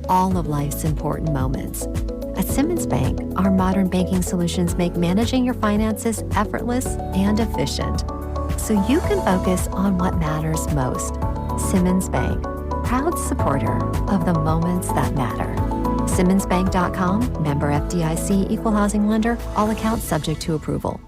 all of life's important moments. At Simmons Bank, our modern banking solutions make managing your finances effortless and efficient, so you can focus on what matters most. Simmons Bank, proud supporter of the moments that matter. SimmonsBank.com, member FDIC, equal housing lender, all accounts subject to approval.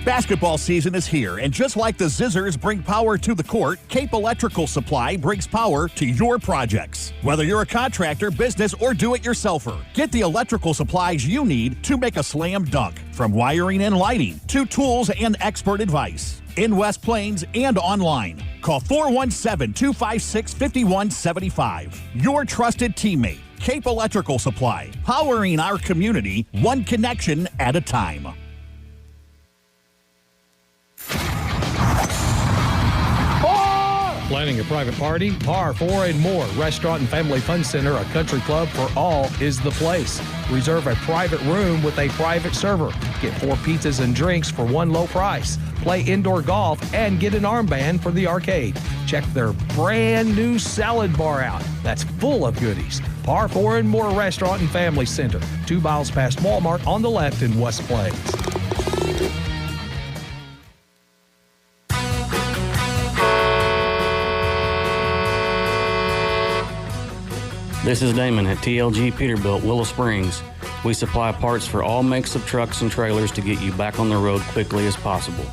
Basketball season is here, and just like the Zizzers bring power to the court, Cape Electrical Supply brings power to your projects. Whether you're a contractor, business, or do-it-yourselfer, get the electrical supplies you need to make a slam dunk. From wiring and lighting to tools and expert advice. In West Plains and online. Call 417-256-5175. Your trusted teammate, Cape Electrical Supply, powering our community one connection at a time. Planning a private party? Par 4 and More Restaurant and Family Fun Center, a country club for all, is the place. Reserve a private room with a private server. Get 4 pizzas and drinks for one low price. Play indoor golf and get an armband for the arcade. Check their brand new salad bar out. That's full of goodies. Par 4 and More Restaurant and Family Center, 2 miles past Walmart on the left in West Plains. This is Damon at TLG Peterbilt, Willow Springs. We supply parts for all makes of trucks and trailers to get you back on the road quickly as possible.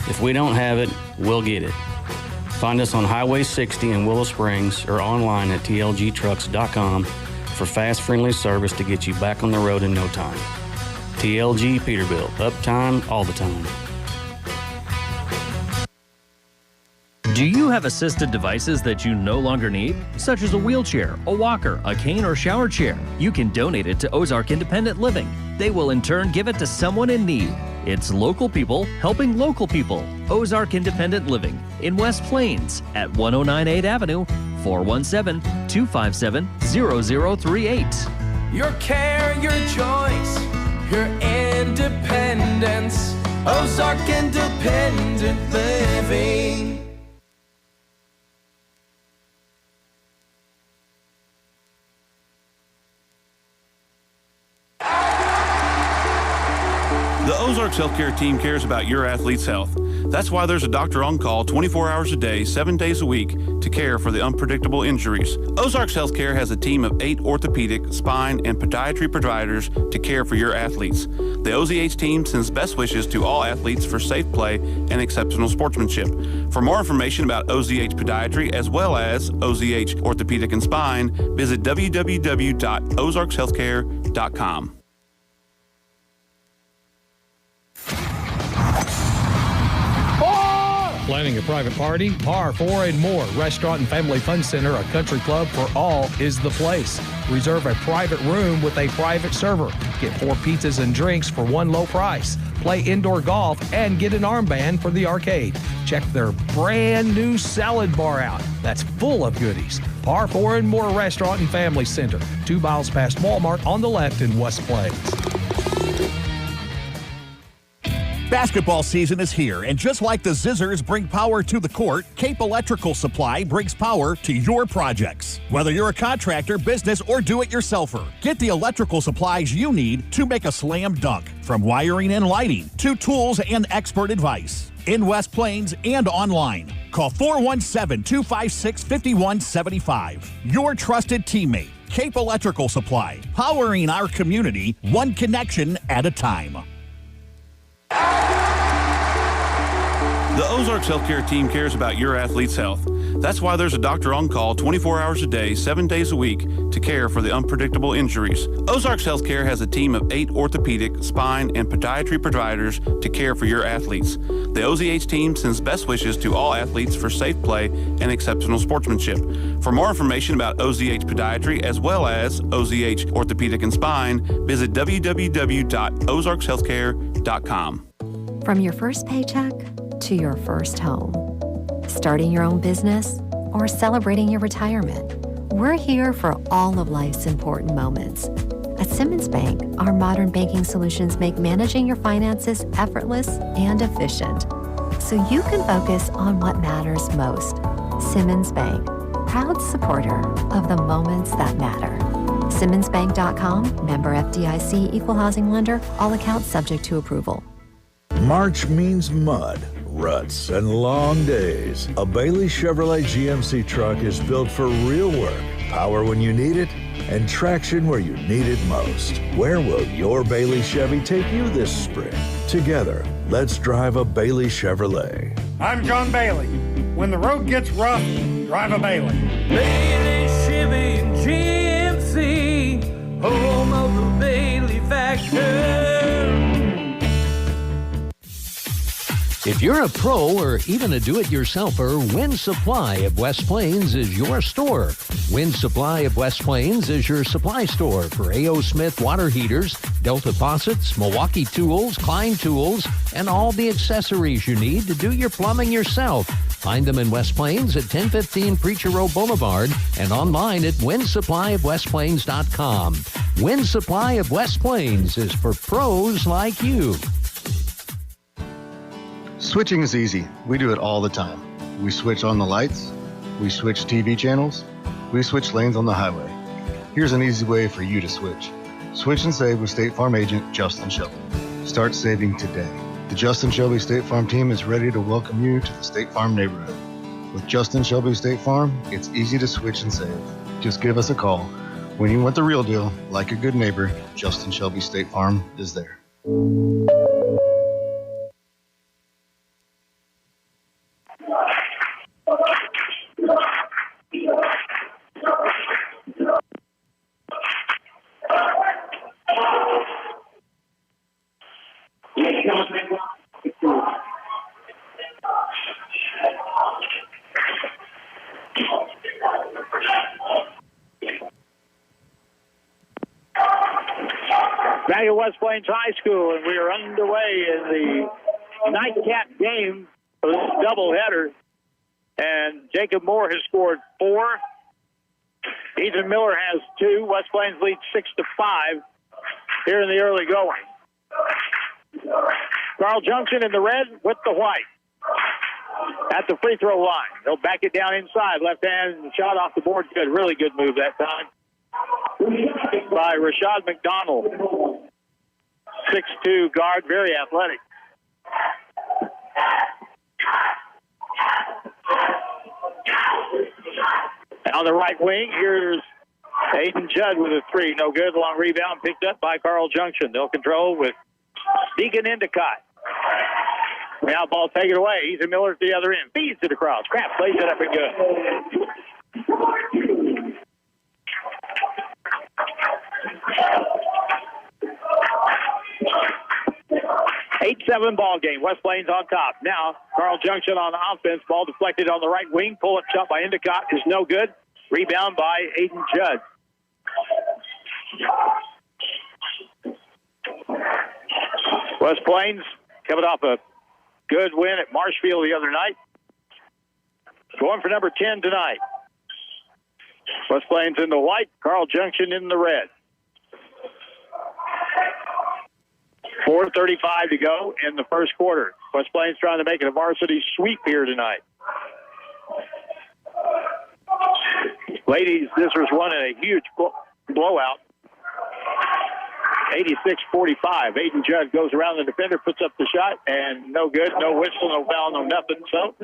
If we don't have it, we'll get it. Find us on Highway 60 in Willow Springs or online at tlgtrucks.com for fast, friendly service to get you back on the road in no time. TLG Peterbilt, uptime all the time. Do you have assisted devices that you no longer need, such as a wheelchair, a walker, a cane, or shower chair? You can donate it to Ozark Independent Living. They will in turn give it to someone in need. It's local people helping local people. Ozark Independent Living in West Plains at 1098 Avenue, 417-257-0038. Your care, your choice, your independence. Ozark Independent Living. The Ozarks Healthcare team cares about your athlete's health. That's why there's a doctor on call 24 hours a day, 7 days a week to care for the unpredictable injuries. Ozarks Healthcare has a team of 8 orthopedic, spine, and podiatry providers to care for your athletes. The OZH team sends best wishes to all athletes for safe play and exceptional sportsmanship. For more information about OZH Podiatry as well as OZH Orthopedic and Spine, visit www.ozarkshealthcare.com. Planning a private party? Par 4 and More Restaurant and Family Fun Center, a country club for all, is the place. Reserve a private room with a private server. Get 4 pizzas and drinks for one low price. Play indoor golf and get an armband for the arcade. Check their brand new salad bar out. That's full of goodies. Par 4 and More Restaurant and Family Center, 2 miles past Walmart on the left in West Plains. Basketball season is here, and just like the Zizzers bring power to the court, Cape Electrical Supply brings power to your projects. Whether you're a contractor, business, or do-it-yourselfer, get the electrical supplies you need to make a slam dunk. From wiring and lighting to tools and expert advice. In West Plains and online. Call 417-256-5175. Your trusted teammate, Cape Electrical Supply, powering our community one connection at a time. The Ozarks Healthcare team cares about your athlete's health. That's why there's a doctor on call 24 hours a day, 7 days a week to care for the unpredictable injuries. Ozarks Healthcare has a team of 8 orthopedic, spine, and podiatry providers to care for your athletes. The OZH team sends best wishes to all athletes for safe play and exceptional sportsmanship. For more information about OZH Podiatry as well as OZH Orthopedic and Spine, visit www.ozarkshealthcare.com. From your first paycheck to your first home, starting your own business, or celebrating your retirement, we're here for all of life's important moments. At Simmons Bank, our modern banking solutions make managing your finances effortless and efficient, so you can focus on what matters most. Simmons Bank, proud supporter of the moments that matter. SimmonsBank.com, member FDIC, equal housing lender, all accounts subject to approval. March means mud, ruts, and long days. A Bailey Chevrolet GMC truck is built for real work, power when you need it, and traction where you need it most. Where will your Bailey Chevy take you this spring? Together, let's drive a Bailey Chevrolet. I'm John Bailey. When the road gets rough, drive a Bailey. Bailey Chevy GMC, home of the Bailey factor. If you're a pro or even a do-it-yourselfer, Wind Supply of West Plains is your store. Wind Supply of West Plains is your supply store for A.O. Smith water heaters, Delta faucets, Milwaukee tools, Klein tools, and all the accessories you need to do your plumbing yourself. Find them in West Plains at 1015 Preacher Row Boulevard and online at windsupplyofwestplains.com. Wind Supply of West Plains is for pros like you. Switching is easy. We do it all the time. We switch on the lights. We switch TV channels. We switch lanes on the highway. Here's an easy way for you to switch. Switch and save with State Farm agent Justin Shelby. Start saving today. The Justin Shelby State Farm team is ready to welcome you to the State Farm neighborhood. With Justin Shelby State Farm, it's easy to switch and save. Just give us a call. When you want the real deal, like a good neighbor, Justin Shelby State Farm is there. Back at West Plains High School, and we are underway in the nightcap game for this doubleheader. And Jacob Moore has scored 4. Ethan Miller has 2. West Plains leads 6-5 here in the early going. Carl Junction in the red with the white at the free throw line. They'll back it down inside. Left hand shot off the board. Good, really good move that time by Rashad McDonald. 6'2" guard, very athletic. On the right wing, here's Aiden Judd with a 3. No good. Long rebound picked up by Carl Junction. They'll control with Deacon Endicott. Now ball taken away. Ethan Miller at the other end. Feeds it across. Crap plays it up and good. 8-7 ball game. West Plains on top. Now, Carl Junction on offense. Ball deflected on the right wing. Pull-up shot by Endicott is no good. Rebound by Aiden Judd. West Plains coming off a good win at Marshfield the other night. Going for number 10 tonight. West Plains in the white. Carl Junction in the red. 4:35 to go in the first quarter. West Plains trying to make it a varsity sweep here tonight. Ladies, Zizzers won in a huge blowout. 86-45. Aiden Judd goes around the defender, puts up the shot, and no good. No whistle, no foul, no nothing. So,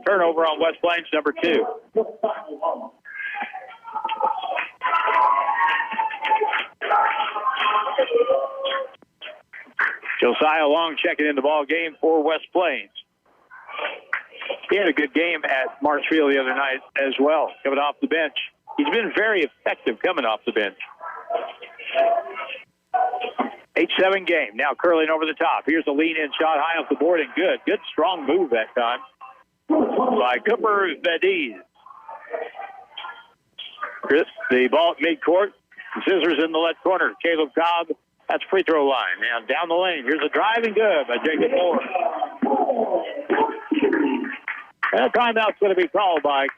turnover on West Plains, number 2. Josiah Long checking in the ball game for West Plains. He had a good game at Marshfield the other night as well, coming off the bench. He's been very effective coming off the bench. 8-7 game. Now curling over the top. Here's a lean-in shot high off the board and good. Good, strong move that time by Cooper Vadiz. The ball at midcourt. Zizzers in the left corner. Caleb Cobb. That's free throw line. Now down the lane. Here's a driving good by Jacob Moore. And a timeout's going to be called by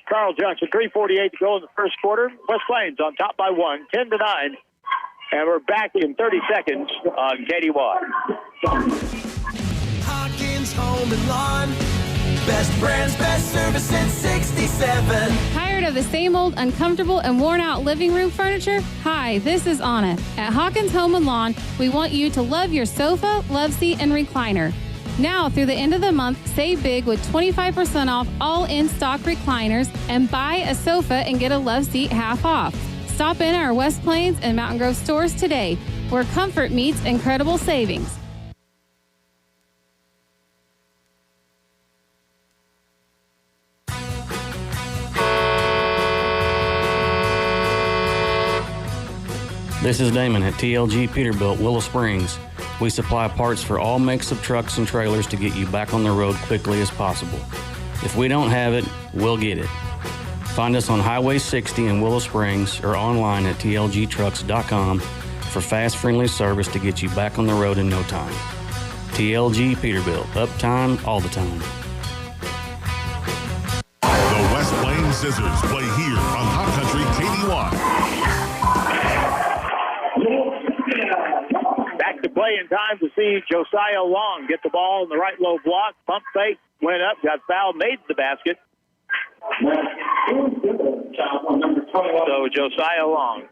Carl Junction. 3:48 to go in the first quarter. West Plains on top by 1, 10-9. And we're back in 30 seconds on KDY. Hawkins Home and Lawn. Best brands, best service since 67. Tire Tired of the same old uncomfortable and worn out living room furniture? Hi, this is Anna. At Hawkins Home and Lawn, we want you to love your sofa, love seat, and recliner. Now, through the end of the month, save big with 25% off all in-stock recliners and buy a sofa and get a love seat half off. Stop in our West Plains and Mountain Grove stores today, where comfort meets incredible savings. This is Damon at TLG Peterbilt, Willow Springs. We supply parts for all makes of trucks and trailers to get you back on the road quickly as possible. If we don't have it, we'll get it. Find us on Highway 60 in Willow Springs or online at tlgtrucks.com for fast, friendly service to get you back on the road in no time. TLG Peterbilt, uptime all the time. The West Plains Zizzers play here on Hot Country KDY. Back to play in time to see Josiah Long get the ball in the right low block. Pump fake, went up, got fouled, made the basket. So Josiah Long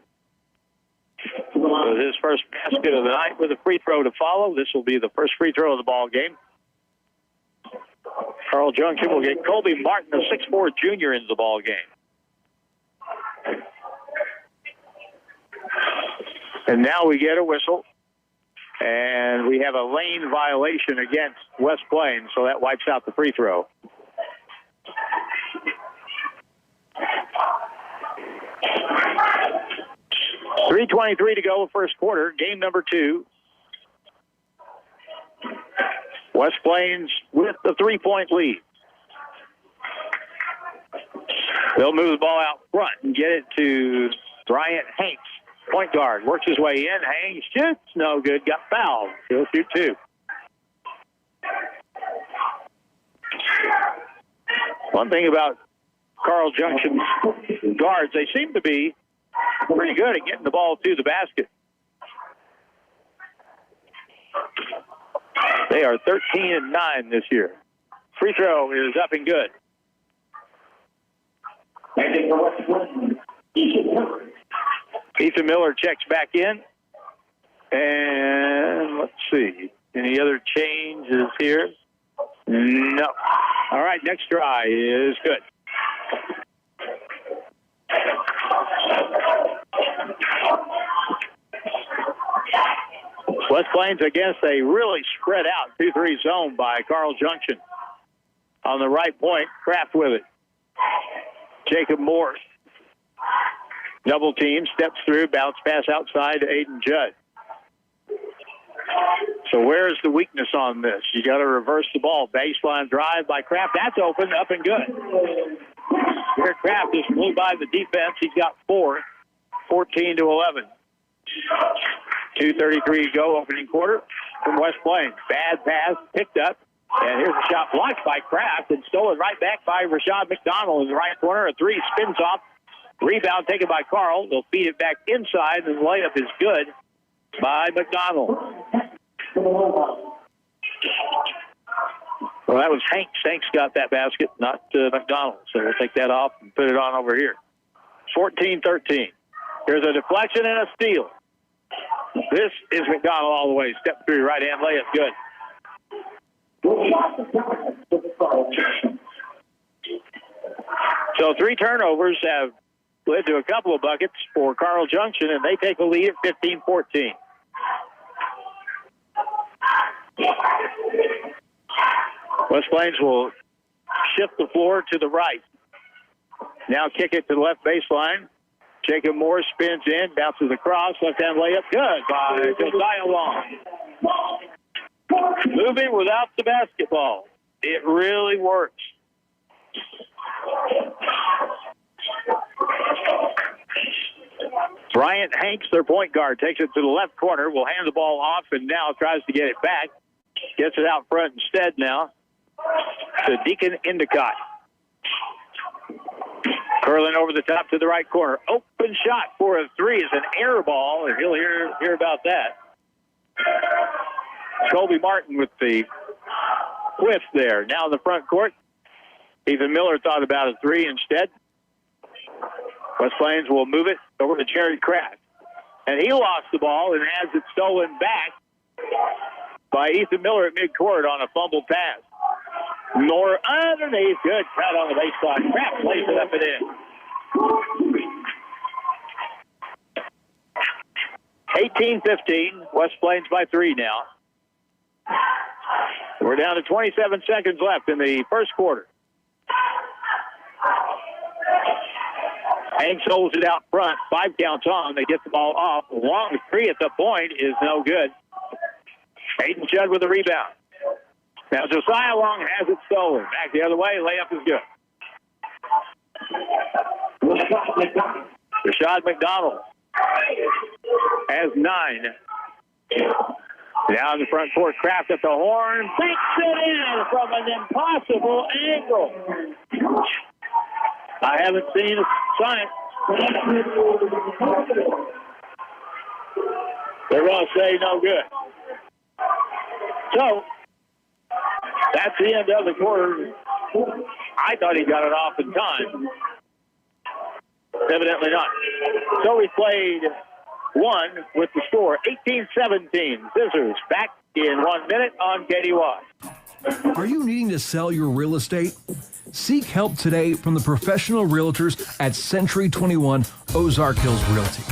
with his first basket of the night with a free throw to follow. This will be the first free throw of the ball game. Carl Junction will get Colby Martin, a 6'4 junior, into the ball game. And now we get a whistle. And we have a lane violation against West Plains, so that wipes out the free throw. .323 to go, first quarter, game number 2. West Plains with the 3-point lead. They'll move the ball out front and get it to Bryant Hanks. Point guard works his way in. Hangs, shoots, no good. Got fouled. He'll shoot 2. One thing about Carl Junction's guards, they seem to be pretty good at getting the ball to the basket. They are 13-9 this year. Free throw is up and good. Ethan Miller checks back in. And let's see. Any other changes here? No. All right, next try is good. West Plains against a really spread out 2-3 zone by Carl Junction. On the right point, Kraft with it. Jacob Moore. Double team, steps through, bounce pass outside to Aiden Judd. So where's the weakness on this? You got to reverse the ball. Baseline drive by Kraft. That's open, up and good. Here Kraft just blew by the defense. He's got 4, 14-11. 2:33 to go, opening quarter from West Plains. Bad pass, picked up. And here's a shot blocked by Kraft and stolen right back by Rashad McDonald in the right corner. A 3 spins off. Rebound taken by Carl. They'll feed it back inside, and the layup is good by McDonald. Well, that was Hanks. Hanks got that basket, not McDonald. So we'll take that off and put it on over here. 14-13. Here's a deflection and a steal. This is McDonald all the way. Step through, right-hand layup, good. So 3 turnovers have led to a couple of buckets for Carl Junction, and they take a lead at 15-14. West Plains will shift the floor to the right. Now kick it to the left baseline. Jacob Moore spins in, bounces across, left-hand layup, good by Josiah Long. Moving without the basketball. It really works. Bryant Hanks, their point guard, takes it to the left corner, will hand the ball off, and now tries to get it back. Gets it out front instead now to Deacon Endicott. Curling over the top to the right corner. Open shot for a 3 is an air ball, and he'll hear about that. Colby Martin with the whiff there. Now in the front court, Ethan Miller thought about a 3 instead. West Plains will move it over to Jared Kraft. And he lost the ball and has it stolen back by Ethan Miller at midcourt on a fumble pass. Nor underneath. Good cut on the baseline. Kraft plays it up and in. 18-15. West Plains by 3 now. We're down to 27 seconds left in the first quarter. Hanks holds it out front. 5 counts on. They get the ball off. Long three at the point is no good. Hayden Judd with the rebound. Now Josiah Long has it stolen. Back the other way. Layup is good. Rashad McDonald has 9. Now in the front court, Kraft at the horn. Banks it in from an impossible angle. I haven't seen a sign. They're going to say no good. So, that's the end of the quarter. I thought he got it off in time. Evidently not. So we played 1 with the score, 18-17. Zizzers back in 1 minute on KDY. Are you needing to sell your real estate? Seek help today from the professional realtors at Century 21 Ozark Hills Realty.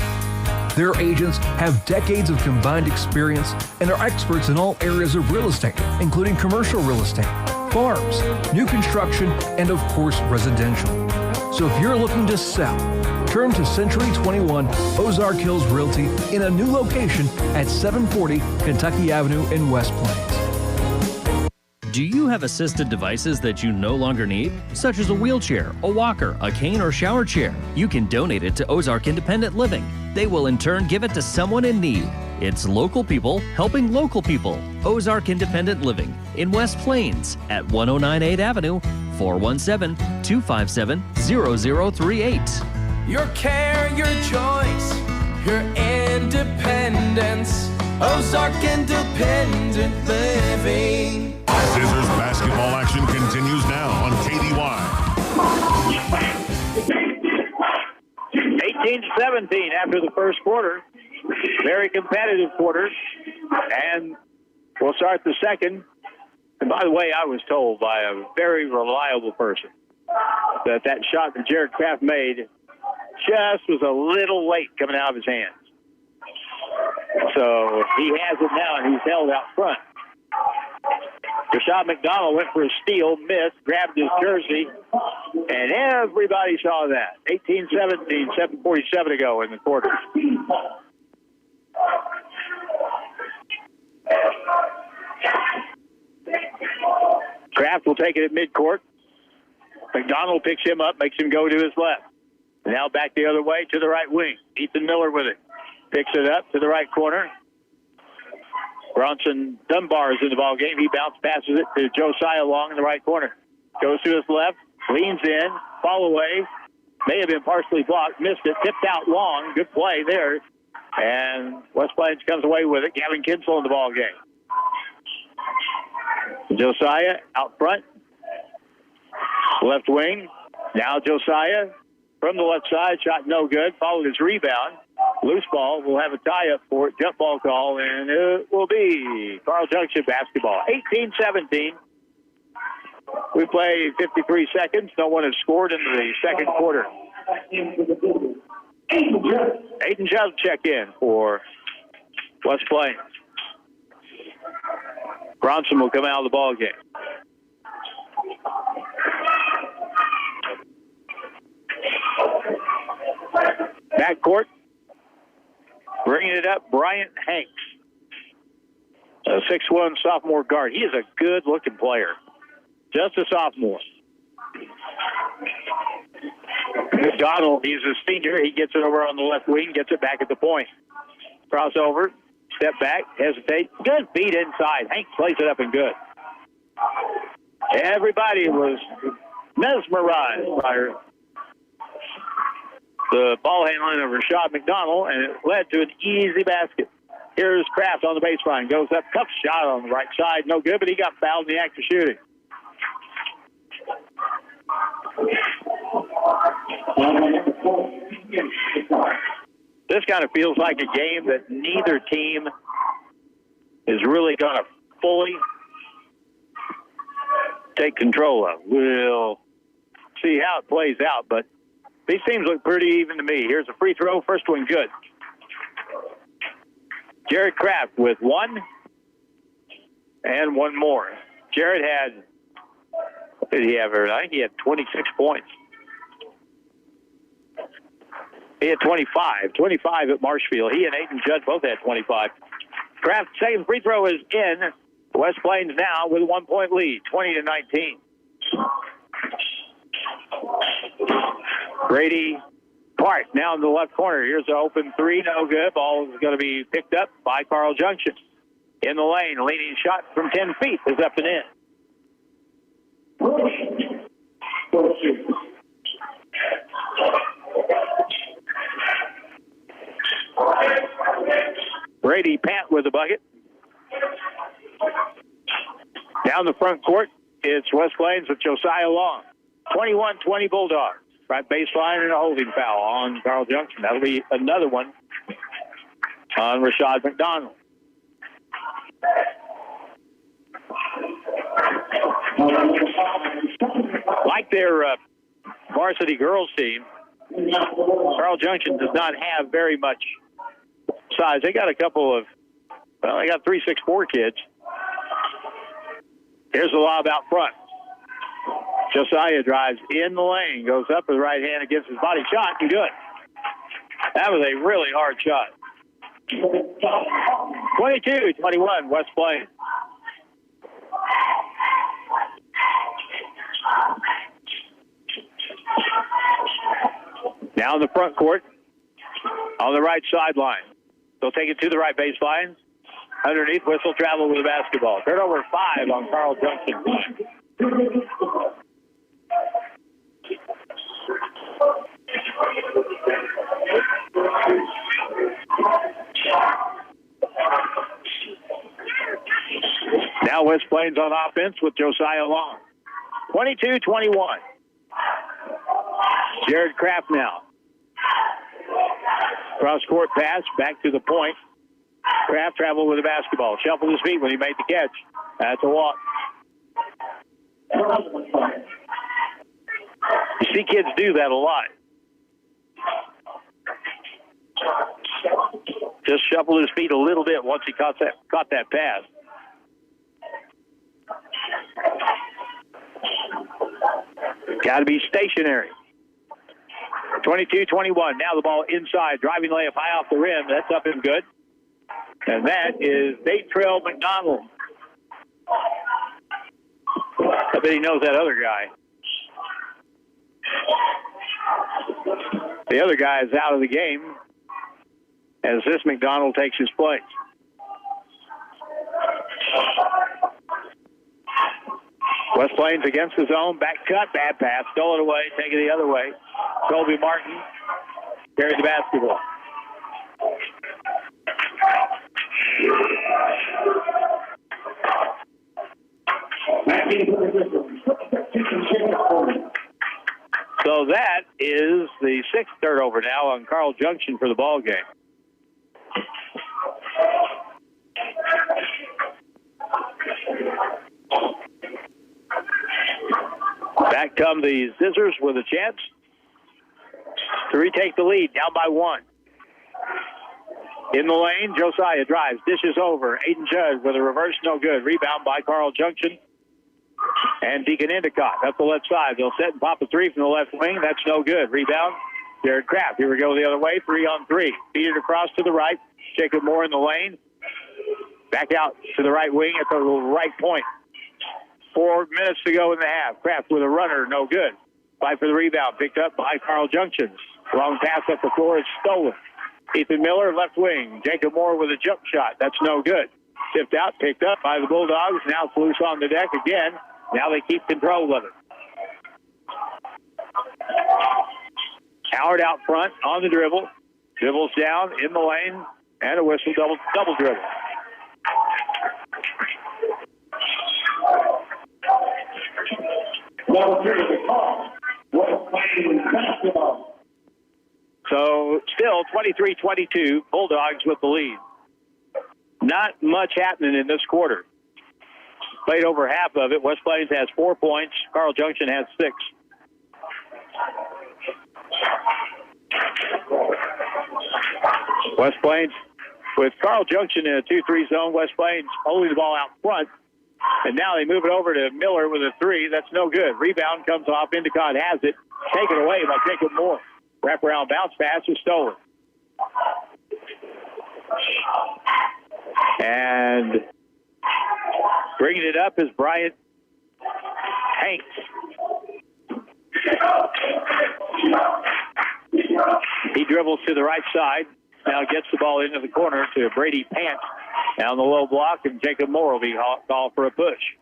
Their agents have decades of combined experience and are experts in all areas of real estate, including commercial real estate, farms, new construction, and of course, residential. So if you're looking to sell, turn to Century 21 Ozark Hills Realty in a new location at 740 Kentucky Avenue in West Plains. Do you have assisted devices that you no longer need, such as a wheelchair, a walker, a cane, or shower chair? You can donate it to Ozark Independent Living. They will in turn give it to someone in need. It's local people helping local people. Ozark Independent Living in West Plains at 1098 Avenue, 417-257-0038. Your care, your choice, your independence. Ozark Independent Living. Zizzers basketball action continues now on KDY. 18-17 after the first quarter. Very competitive quarter. And we'll start the second. And by the way, I was told by a very reliable person that shot that Jared Kraft made just was a little late coming out of his hands. So he has it now, and he's held out front. Rashad McDonald went for a steal, missed, grabbed his jersey, and everybody saw that. 18-17, 7:47 to go in the quarter. Kraft will take it at midcourt. McDonald picks him up, makes him go to his left. Now back the other way to the right wing. Ethan Miller with it. Picks it up to the right corner. Bronson Dunbar is in the ball game. He bounce passes it to Josiah Long in the right corner. Goes to his left, leans in, fall away. May have been partially blocked, missed it, tipped out Long. Good play there. And West Plains comes away with it. Gavin Kinsel in the ball game. Josiah out front. Left wing. Now Josiah from the left side. Shot no good. Followed his rebound. Loose ball. We'll have a tie-up for it. Jump ball call, and it will be Carl Junction basketball. 18-17. We play 53 seconds. No one has scored in the second quarter. Aiden Judd check in for West Plains. Bronson will come out of the ball game. Backcourt. Bringing it up, Bryant Hanks. A 6'1" sophomore guard. He is a good-looking player. Just a sophomore. McDonald, he's a senior. He gets it over on the left wing, gets it back at the point. Crossover, step back, hesitate. Good feed inside. Hanks plays it up and good. Everybody was mesmerized by the ball handling of Rashad McDonald, and it led to an easy basket. Here's Kraft on the baseline. Goes up, tough shot on the right side. No good, but he got fouled in the act of shooting. kind of feels like a game that neither team is really going to fully take control of. We'll see how it plays out, but these teams look pretty even to me. Here's a free throw. First one good. Jared Kraft with one and one more. Jared had, what did he have here? I think he had 26 points. He had 25 at Marshfield. He and Aiden Judd both had 25. Kraft's second free throw is in. West Plains now with a 1 point lead, 20-19. Brady Clark now in the left corner. Here's an open three, no good. Ball is going to be picked up by Carl Junction. In the lane, leading shot from 10 feet is up and in. Brady Pant with the bucket. Down the front court, it's West Plains with Josiah Long. 21-20 Bulldogs. Right baseline and a holding foul on Carl Junction. That'll be another one on Rashad McDonald. Like their varsity girls team, Carl Junction does not have very much size. They got a couple of, well, they got 3'6'4" kids. Here's the lob out front. Josiah drives in the lane, goes up with the right hand against his body shot, and good. That was a really hard shot. 22-21, West Plains. Now in the front court, on the right sideline. They'll take it to the right baseline. Underneath, whistle travel with the basketball. Turnover 5 on Carl Junction. Now West Plains on offense with Josiah Long. 22-21. Jared Kraft now. Cross-court pass, back to the point. Kraft traveled with the basketball. Shuffled his feet when he made the catch. That's a walk. You see kids do that a lot. Just shuffled his feet a little bit once he caught that pass. Got to be stationary. 22-21. Now the ball inside. Driving layup high off the rim. That's up and good. And that is Natrell McDonald. I bet he knows that other guy. The other guy is out of the game as this McDonald takes his place. West Plains against the zone. Back cut. Bad pass. Stole it away. Take it the other way. Colby Martin carried the basketball. So that is the 6th turnover now on Carl Junction for the ball game. Back come the Zizzers with a chance to retake the lead, down by 1. In the lane, Josiah drives, dishes over. Aiden Judd with a reverse, no good. Rebound by Carl Junction and Deacon Endicott up the left side. They'll set and pop a three from the left wing. That's no good. Rebound, Jared Kraft. Here we go the other way, 3-on-3. Feed it across to the right. Jacob Moore in the lane. Back out to the right wing at the right point. 4 minutes to go in the half. Kraft with a runner, no good. Fight for the rebound, picked up by Carl Junction. Long pass up the floor is stolen. Ethan Miller, left wing. Jacob Moore with a jump shot. That's no good. Tipped out, picked up by the Bulldogs. Now it's loose on the deck again. Now they keep control of it. Howard out front on the dribble. Dribbles down in the lane. And a whistle, double dribble. So still 23-22, Bulldogs with the lead. Not much happening in this quarter. Played over half of it. West Plains has 4 points. Carl Junction has 6. West Plains with Carl Junction in a 2-3 zone. West Plains holding the ball out front. And now they move it over to Miller with a 3. That's no good. Rebound comes off. Endicott has it. Taken away by Jacob Moore. Wraparound bounce pass is stolen. And bringing it up is Bryant Hanks. He dribbles to the right side. Now gets the ball into the corner to Brady Pant. Down the low block, and Jacob Moore will be called for a push.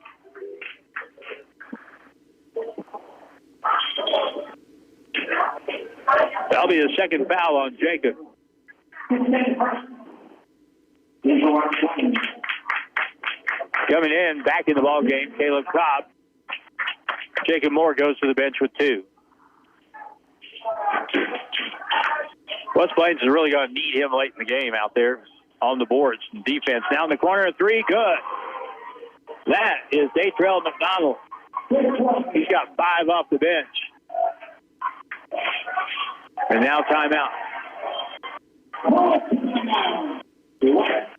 That'll be the second foul on Jacob. Coming in, back in the ball game, Caleb Cobb. Jacob Moore goes to the bench with 2. West Plains is really going to need him late in the game out there on the boards. Defense down the corner, 3, good. That is Datrell McDonald. He's got 5 off the bench. And now timeout.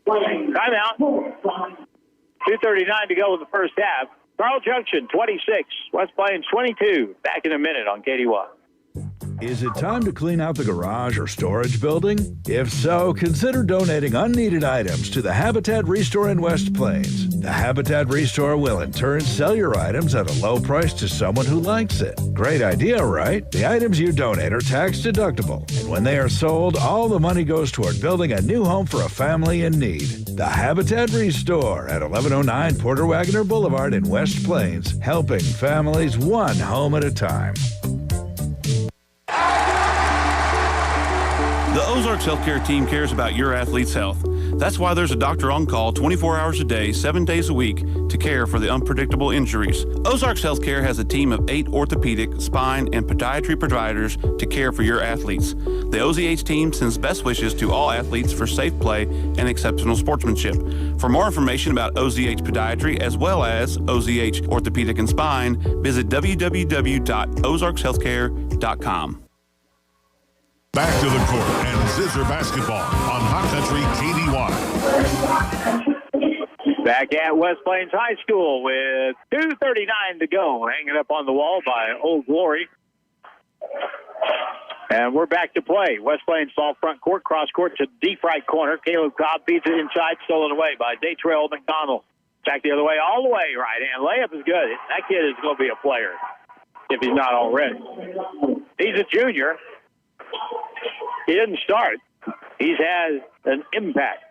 Timeout. 2:39 to go in the first half. Carl Junction, 26. West Plains, 22. Back in a minute on KDY. Is it time to clean out the garage or storage building? If so, consider donating unneeded items to the Habitat Restore in West Plains. The Habitat Restore will in turn sell your items at a low price to someone who likes it. Great idea, right? The items you donate are tax deductible, and when they are sold, all the money goes toward building a new home for a family in need. The Habitat Restore at 1109 Porter Wagoner Boulevard in West Plains, helping families one home at a time. The Ozarks Healthcare team cares about your athlete's health. That's why there's a doctor on call 24 hours a day, 7 days a week to care for the unpredictable injuries. Ozarks Healthcare has a team of 8 orthopedic, spine, and podiatry providers to care for your athletes. The OZH team sends best wishes to all athletes for safe play and exceptional sportsmanship. For more information about OZH Podiatry as well as OZH Orthopedic and Spine, visit www.ozarkshealthcare.com. Back to the court and Zizzer basketball on Hot Country KDY. Back at West Plains High School with 2:39 to go. Hanging up on the wall by Old Glory. And we're back to play. West Plains ball front court, cross court to deep right corner. Caleb Cobb feeds it inside, stolen away by Datrell McDonald. Back the other way, all the way right hand. Layup is good. That kid is going to be a player if he's not already. He's a junior. He didn't start. He's had an impact.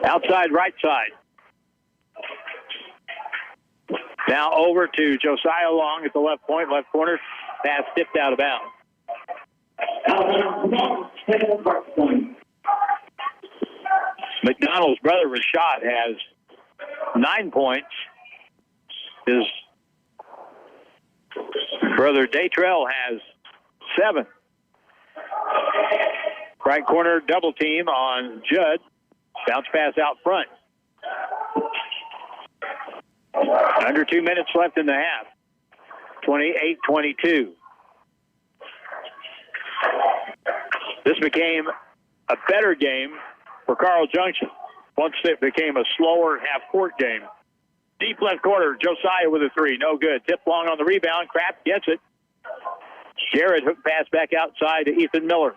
Outside right side. Now over to Josiah Long at the left point, left corner. Pass tipped out of bounds. McDonald's brother Rashad has 9 points. His brother Datrell has 7. Right corner double team on Judd. Bounce pass out front. Under 2 minutes left in the half. 28-22. This became a better game for Carl Junction once it became a slower half-court game. Deep left corner, Josiah with a 3. No good. Tip long on the rebound. Kraft gets it. Jared hook pass back outside to Ethan Miller.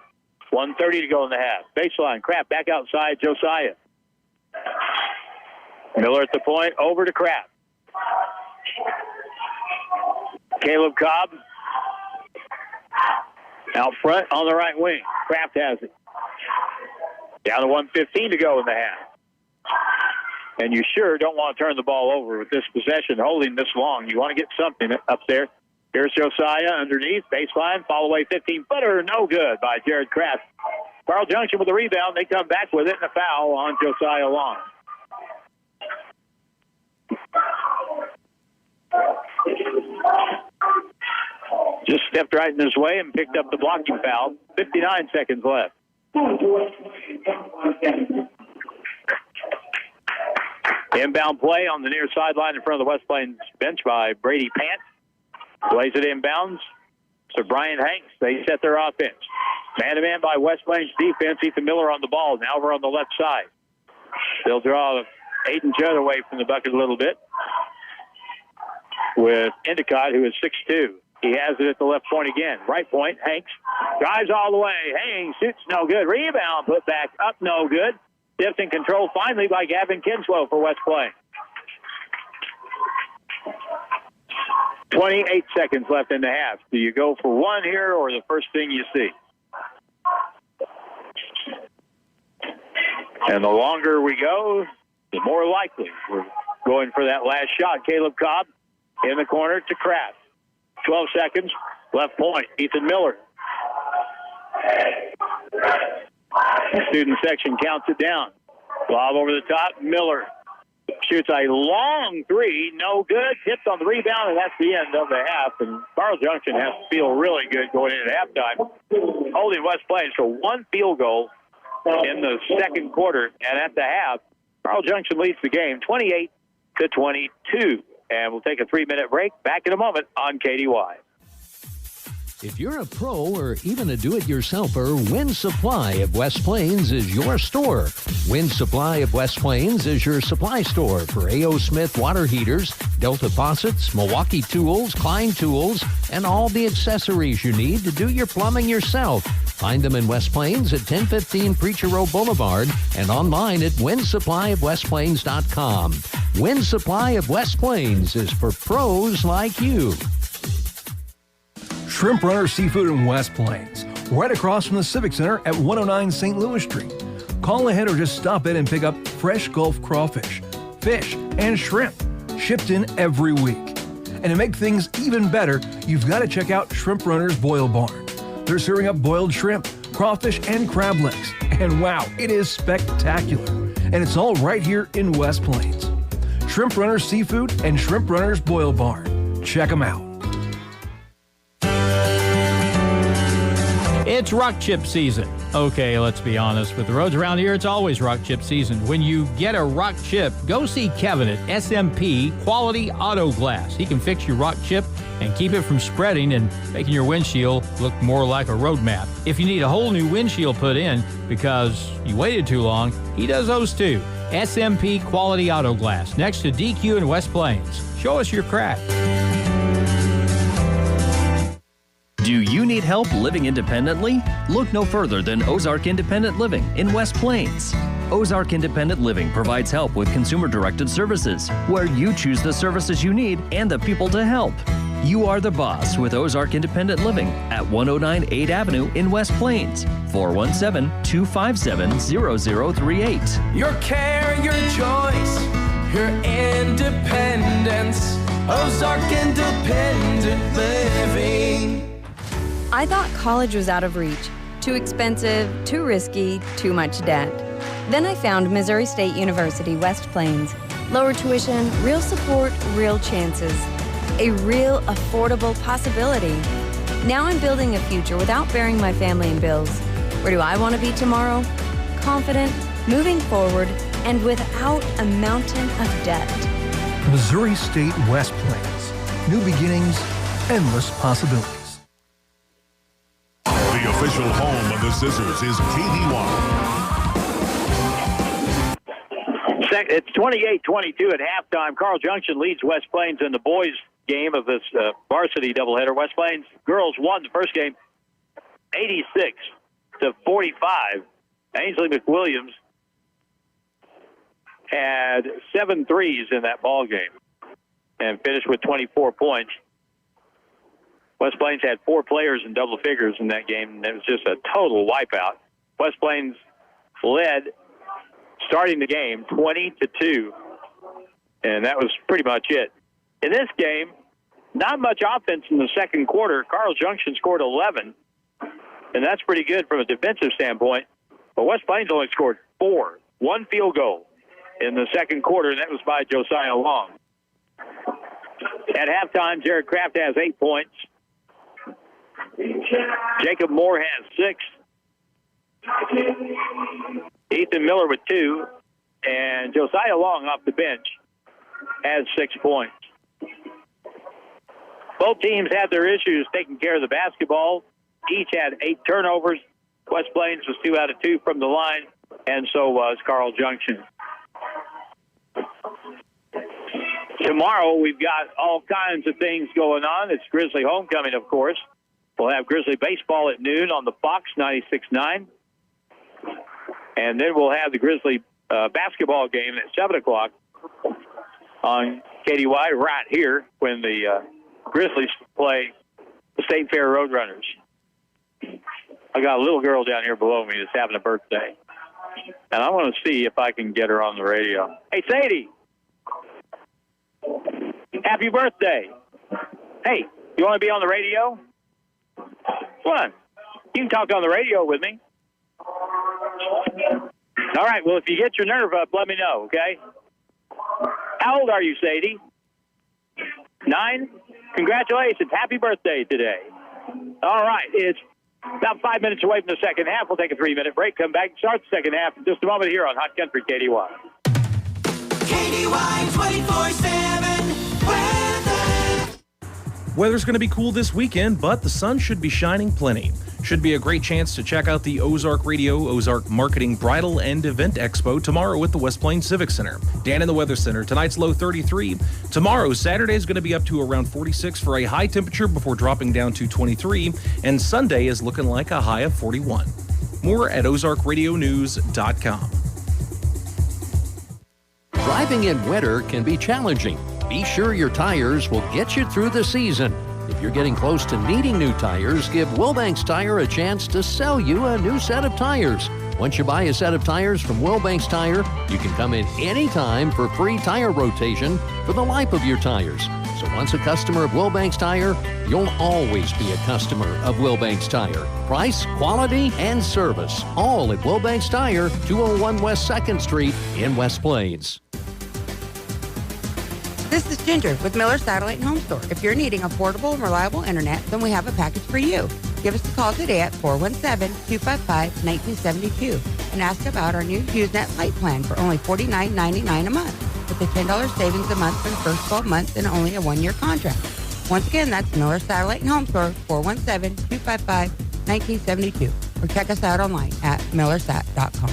1:30 to go in the half. Baseline. Kraft back outside Josiah. Miller at the point. Over to Kraft. Caleb Cobb out front on the right wing. Kraft has it. Down to 1:15 to go in the half. And you sure don't want to turn the ball over with this possession holding this long. You want to get something up there. Here's Josiah underneath. Baseline. Fall away 15-footer. No good by Jared Kraft. Carl Junction with the rebound. They come back with it and a foul on Josiah Long. just stepped right in his way and picked up the blocking foul. 59 seconds left. Inbound play on the near sideline in front of the West Plains bench by Brady Pant. Plays it inbounds to Brian Hanks. They set their offense. Man-to-man by West Plains defense. Ethan Miller on the ball. Now we're on the left side. They'll draw Aiden Judd away from the bucket a little bit with Endicott, who is 6'2". He has it at the left point again. Right point, Hanks drives all the way. Hanks shoots no good. Rebound put back up, no good. Tipped and controlled finally by Gavin Kinslow for West Plains. 28 seconds left in the half. Do you go for one here or the first thing you see? And the longer we go, the more likely we're going for that last shot. Caleb Cobb in the corner to Kraft. 12 seconds, left point, Ethan Miller. The student section counts it down. Lob over the top, Miller shoots a long three, no good. Tipped on the rebound, and that's the end of the half. And Carl Junction has to feel really good going into halftime, holding West Plains for one field goal in the second quarter. And at the half, Carl Junction leads the game 28-22. And we'll take a 3-minute break. Back in a moment on KDY. If you're a pro or even a do-it-yourselfer, Win Supply of West Plains is your store. Win Supply of West Plains is your supply store for A.O. Smith water heaters, Delta faucets, Milwaukee tools, Klein tools, and all the accessories you need to do your plumbing yourself. Find them in West Plains at 1015 Preacher Row Boulevard and online at winsupplyofwestplains.com. Win Supply of West Plains is for pros like you. Shrimp Runner Seafood in West Plains, right across from the Civic Center at 109 St. Louis Street. Call ahead or just stop in and pick up fresh Gulf crawfish, fish, and shrimp, shipped in every week. And to make things even better, you've got to check out Shrimp Runner's Boil Barn. They're serving up boiled shrimp, crawfish, and crab legs. And wow, it is spectacular. And it's all right here in West Plains. Shrimp Runner's Seafood and Shrimp Runner's Boil Barn. Check them out. It's rock chip season. Okay, let's be honest. With the roads around here, it's always rock chip season. When you get a rock chip, go see Kevin at SMP Quality Auto Glass. He can fix your rock chip and keep it from spreading and making your windshield look more like a road map. If you need a whole new windshield put in because you waited too long, he does those too. SMP Quality Auto Glass, next to DQ in West Plains. Show us your crack. Do you need help living independently? Look no further than Ozark Independent Living in West Plains. Ozark Independent Living provides help with consumer-directed services, where you choose the services you need and the people to help. You are the boss with Ozark Independent Living at 109 8th Avenue in West Plains. 417-257-0038. Your care, your choice, your independence. Ozark Independent Living. I thought college was out of reach. Too expensive, too risky, too much debt. Then I found Missouri State University, West Plains. Lower tuition, real support, real chances. A real affordable possibility. Now I'm building a future without burying my family in bills. Where do I want to be tomorrow? Confident, moving forward, and without a mountain of debt. Missouri State West Plains. New beginnings, endless possibilities. The official home of the Zizzers is KDY. It's 28-22 at halftime. Carl Junction leads West Plains in the boys' game of this varsity doubleheader. West Plains girls won the first game 86-45. Ainsley McWilliams had 7 threes in that ball game and finished with 24 points. West Plains had 4 players in double figures in that game, and it was just a total wipeout. West Plains led, starting the game, 20-2, and that was pretty much it. In this game, not much offense in the second quarter. Carl Junction scored 11, and that's pretty good from a defensive standpoint. But West Plains only scored 4, 1 field goal in the second quarter, and that was by Josiah Long. At halftime, Jared Kraft has 8 points. Jacob Moore has 6. Ethan Miller with 2. And Josiah Long off the bench has 6 points. Both teams had their issues taking care of the basketball. Each had 8 turnovers. West Plains was 2 out of 2 from the line, and so was Carl Junction. Tomorrow, we've got all kinds of things going on. It's Grizzly Homecoming, of course. We'll have Grizzly Baseball at noon on the Fox 96.9. And then we'll have the Grizzly basketball game at 7 o'clock on KDY right here when the Grizzlies play the State Fair Roadrunners. I got a little girl down here below me that's having a birthday. And I want to see if I can get her on the radio. Hey, Sadie. Happy birthday. Hey, you want to be on the radio? Come on. You can talk on the radio with me. All right, well, if you get your nerve up, let me know, okay? How old are you, Sadie? 9? Congratulations. Happy birthday today. All right, it's about 5 minutes away from the second half. We'll take a 3-minute break, come back, start the second half in just a moment here on Hot Country KDY. KDY 24/7 weather. Weather's going to be cool this weekend, but the sun should be shining plenty. Should be a great chance to check out the Ozark Radio, Ozark Marketing Bridal and Event Expo tomorrow at the West Plains Civic Center. Dan in the Weather Center. Tonight's low 33. Tomorrow, Saturday is going to be up to around 46 for a high temperature before dropping down to 23. And Sunday is looking like a high of 41. More at ozarkradionews.com. Driving in winter can be challenging. Be sure your tires will get you through the season. If you're getting close to needing new tires, give Wilbanks Tire a chance to sell you a new set of tires. Once you buy a set of tires from Wilbanks Tire, you can come in anytime for free tire rotation for the life of your tires. So once a customer of Wilbanks Tire, you'll always be a customer of Wilbanks Tire. Price, quality, and service, all at Wilbanks Tire, 201 West 2nd Street in West Plains. This is Ginger with Miller Satellite and Home Store. If you're needing affordable and reliable internet, then we have a package for you. Give us a call today at 417-255-1972 and ask about our new HughesNet Light plan for only $49.99 a month with a $10 savings a month for the first 12 months and only a 1-year contract. Once again, that's Miller Satellite and Home Store, 417-255-1972. Or check us out online at millersat.com.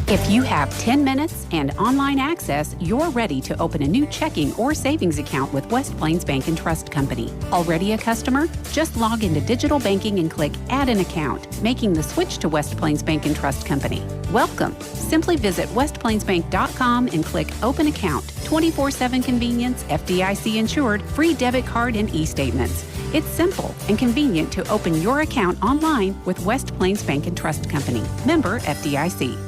If you have 10 minutes and online access, you're ready to open a new checking or savings account with West Plains Bank and Trust Company. Already a customer? Just log into digital banking and click Add an Account, making the switch to West Plains Bank and Trust Company. Welcome. Simply visit westplainsbank.com and click Open Account. 24/7 convenience, FDIC insured, free debit card and e-statements. It's simple and convenient to open your account online with West Plains Bank and Trust Company. Member FDIC.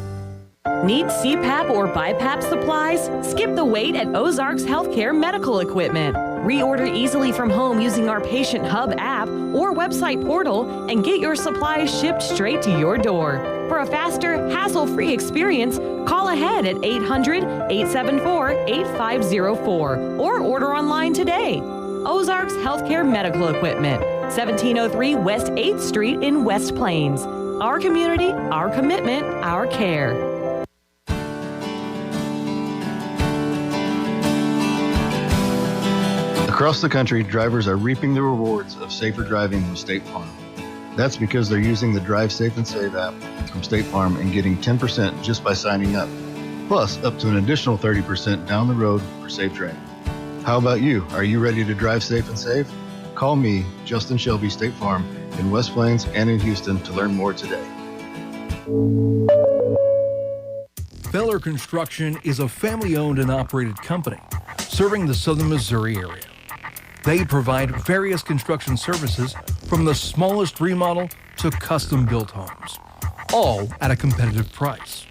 Need CPAP or BiPAP supplies? Skip the wait at Ozarks Healthcare Medical Equipment. Reorder easily from home using our Patient Hub app or website portal and get your supplies shipped straight to your door. For a faster, hassle-free experience, call ahead at 800-874-8504 or order online today. Ozarks Healthcare Medical Equipment, 1703 West 8th Street in West Plains. Our community, our commitment, our care. Across the country, drivers are reaping the rewards of safer driving with State Farm. That's because they're using the Drive Safe and Save app from State Farm and getting 10% just by signing up, plus up to an additional 30% down the road for safe driving. How about you? Are you ready to drive safe and save? Call me, Justin Shelby, State Farm, in West Plains and in Houston to learn more today. Feller Construction is a family-owned and operated company serving the southern Missouri area. They provide various construction services from the smallest remodel to custom-built homes, all at a competitive price.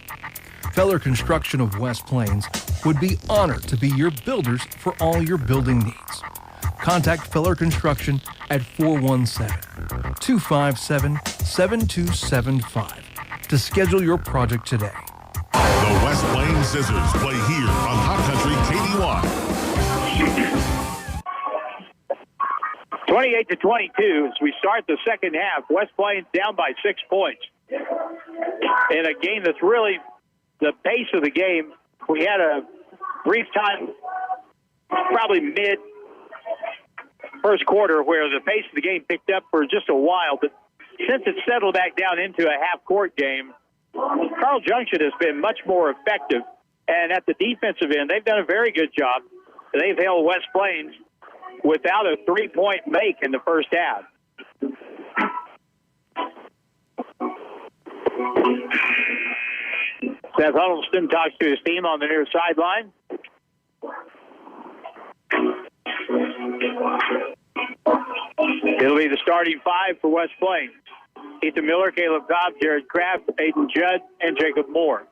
Feller Construction of West Plains would be honored to be your builders for all your building needs. Contact Feller Construction at 417-257-7275 to schedule your project today. The West Plains Zizzers play here on Hot Country KDY. 28-22 as we start the second half. West Plains down by 6 points. In a game that's really the pace of the game. We had a brief time, probably mid first quarter, where the pace of the game picked up for just a while. But since it settled back down into a half-court game, Carl Junction has been much more effective. And at the defensive end, they've done a very good job. They've held West Plains without a three-point make in the first half. Seth Huddleston talks to his team on the near sideline. It'll be the starting five for West Plains. Ethan Miller, Caleb Cobb, Jared Kraft, Aiden Judd, and Jacob Moore.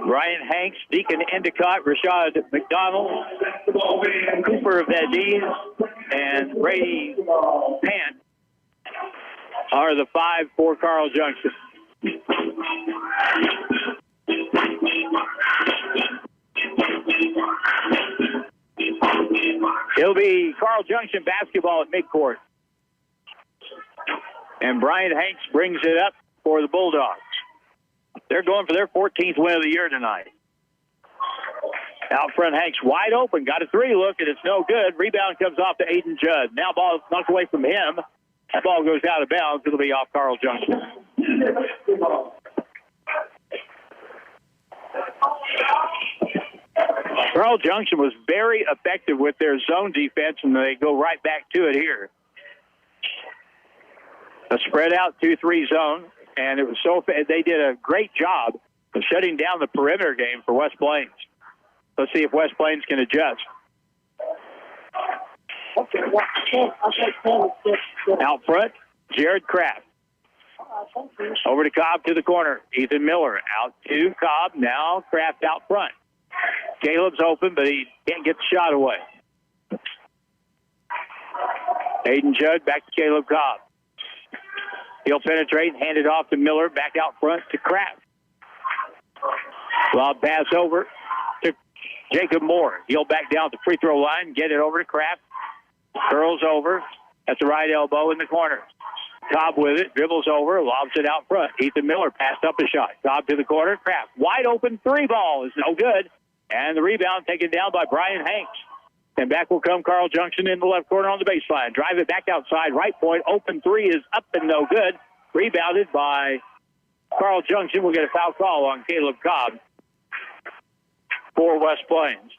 Brian Hanks, Deacon Endicott, Rashad McDonald, Cooper Vadiz, and Brady Pant are the five for Carl Junction. It'll be Carl Junction basketball at midcourt. And Brian Hanks brings it up for the Bulldogs. They're going for their 14th win of the year tonight. Out front, Hanks wide open, got a three look, and it's no good. Rebound comes off to Aiden Judd. Now ball knocked away from him. That ball goes out of bounds. It'll be off Carl Junction. Carl Junction was very effective with their zone defense, and they go right back to it here. A spread out 2-3 zone, and it was they did a great job of shutting down the perimeter game for West Plains. Let's see if West Plains can adjust. Out front, Jared Kraft. Over to Cobb to the corner. Ethan Miller out to Cobb. Now Kraft out front. Caleb's open, but he can't get the shot away. Aiden Judd back to Caleb Cobb. He'll penetrate and hand it off to Miller. Back out front to Kraft. Lob pass over to Jacob Moore. He'll back down at the free throw line, get it over to Kraft. Curls over at the right elbow in the corner. Cobb with it, dribbles over, lobs it out front. Ethan Miller passed up a shot. Cobb to the corner. Kraft wide open three ball is no good. And the rebound taken down by Brian Hanks. And back will come Carl Junction in the left corner on the baseline. Drive it back outside, right point. Open three is up and no good. Rebounded by Carl Junction. We'll get a foul call on Caleb Cobb for West Plains.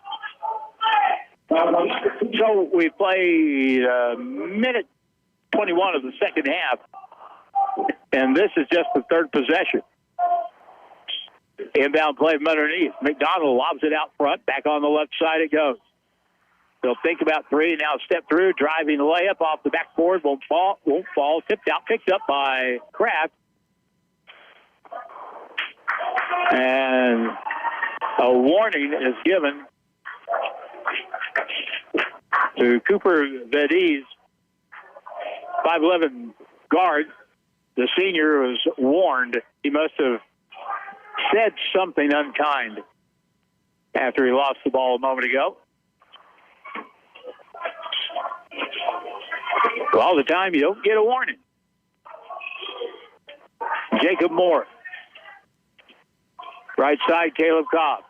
So we played minute 21 of the second half, and this is just the third possession. Inbound play from underneath. McDonald lobs it out front. Back on the left side it goes. They'll think about three. Now step through, driving the layup off the backboard. Won't fall. Tipped out, picked up by Kraft. And a warning is given to Cooper Vadiz, 5'11" guard. The senior was warned. He must have said something unkind after he lost the ball a moment ago. All the time, you don't get a warning. Jacob Moore. Right side, Caleb Cobb.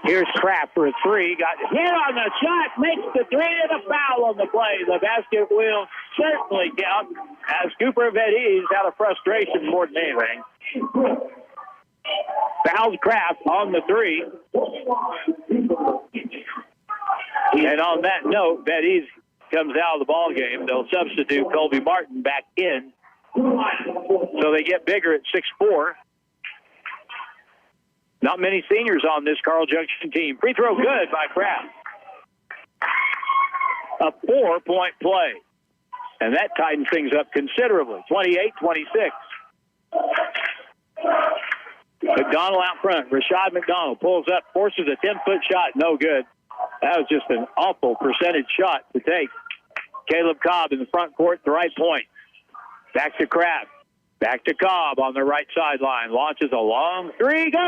Here's Kraft for a three. Got hit on the shot, makes the three, and a foul on the play. The basket will certainly count as Cooper Vadiz out of frustration more than anything. Fouls Kraft on the three. And on that note, Vadiz comes out of the ball game. They'll substitute Colby Martin back in. So they get bigger at 6'4". Not many seniors on this Carl Junction team. Free throw good by Kraft. A 4-point play. And that tightens things up considerably. 28-26. McDonald out front. Rashad McDonald pulls up, forces a 10-foot shot. No good. That was just an awful percentage shot to take. Caleb Cobb in the front court, the right point. Back to Kraft. Back to Cobb on the right sideline. Launches a long three. Good!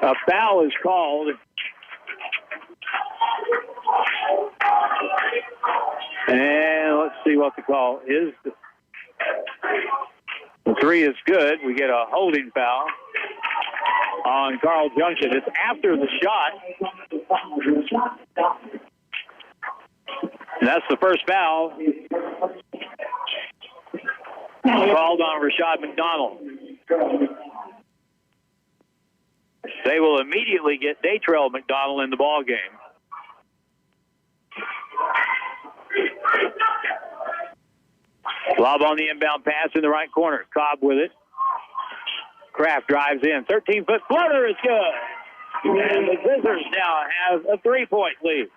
A foul is called. And let's see what the call is. The three is good. We get a holding foul on Carl Junction. It's after the shot. And that's the first foul called on Rashad McDonald. They will immediately get Datrell McDonald in the ball game. Lob on the inbound pass in the right corner. Cobb with it. Kraft drives in. 13-foot floater is good. And the Zizzers now have a 3-point lead.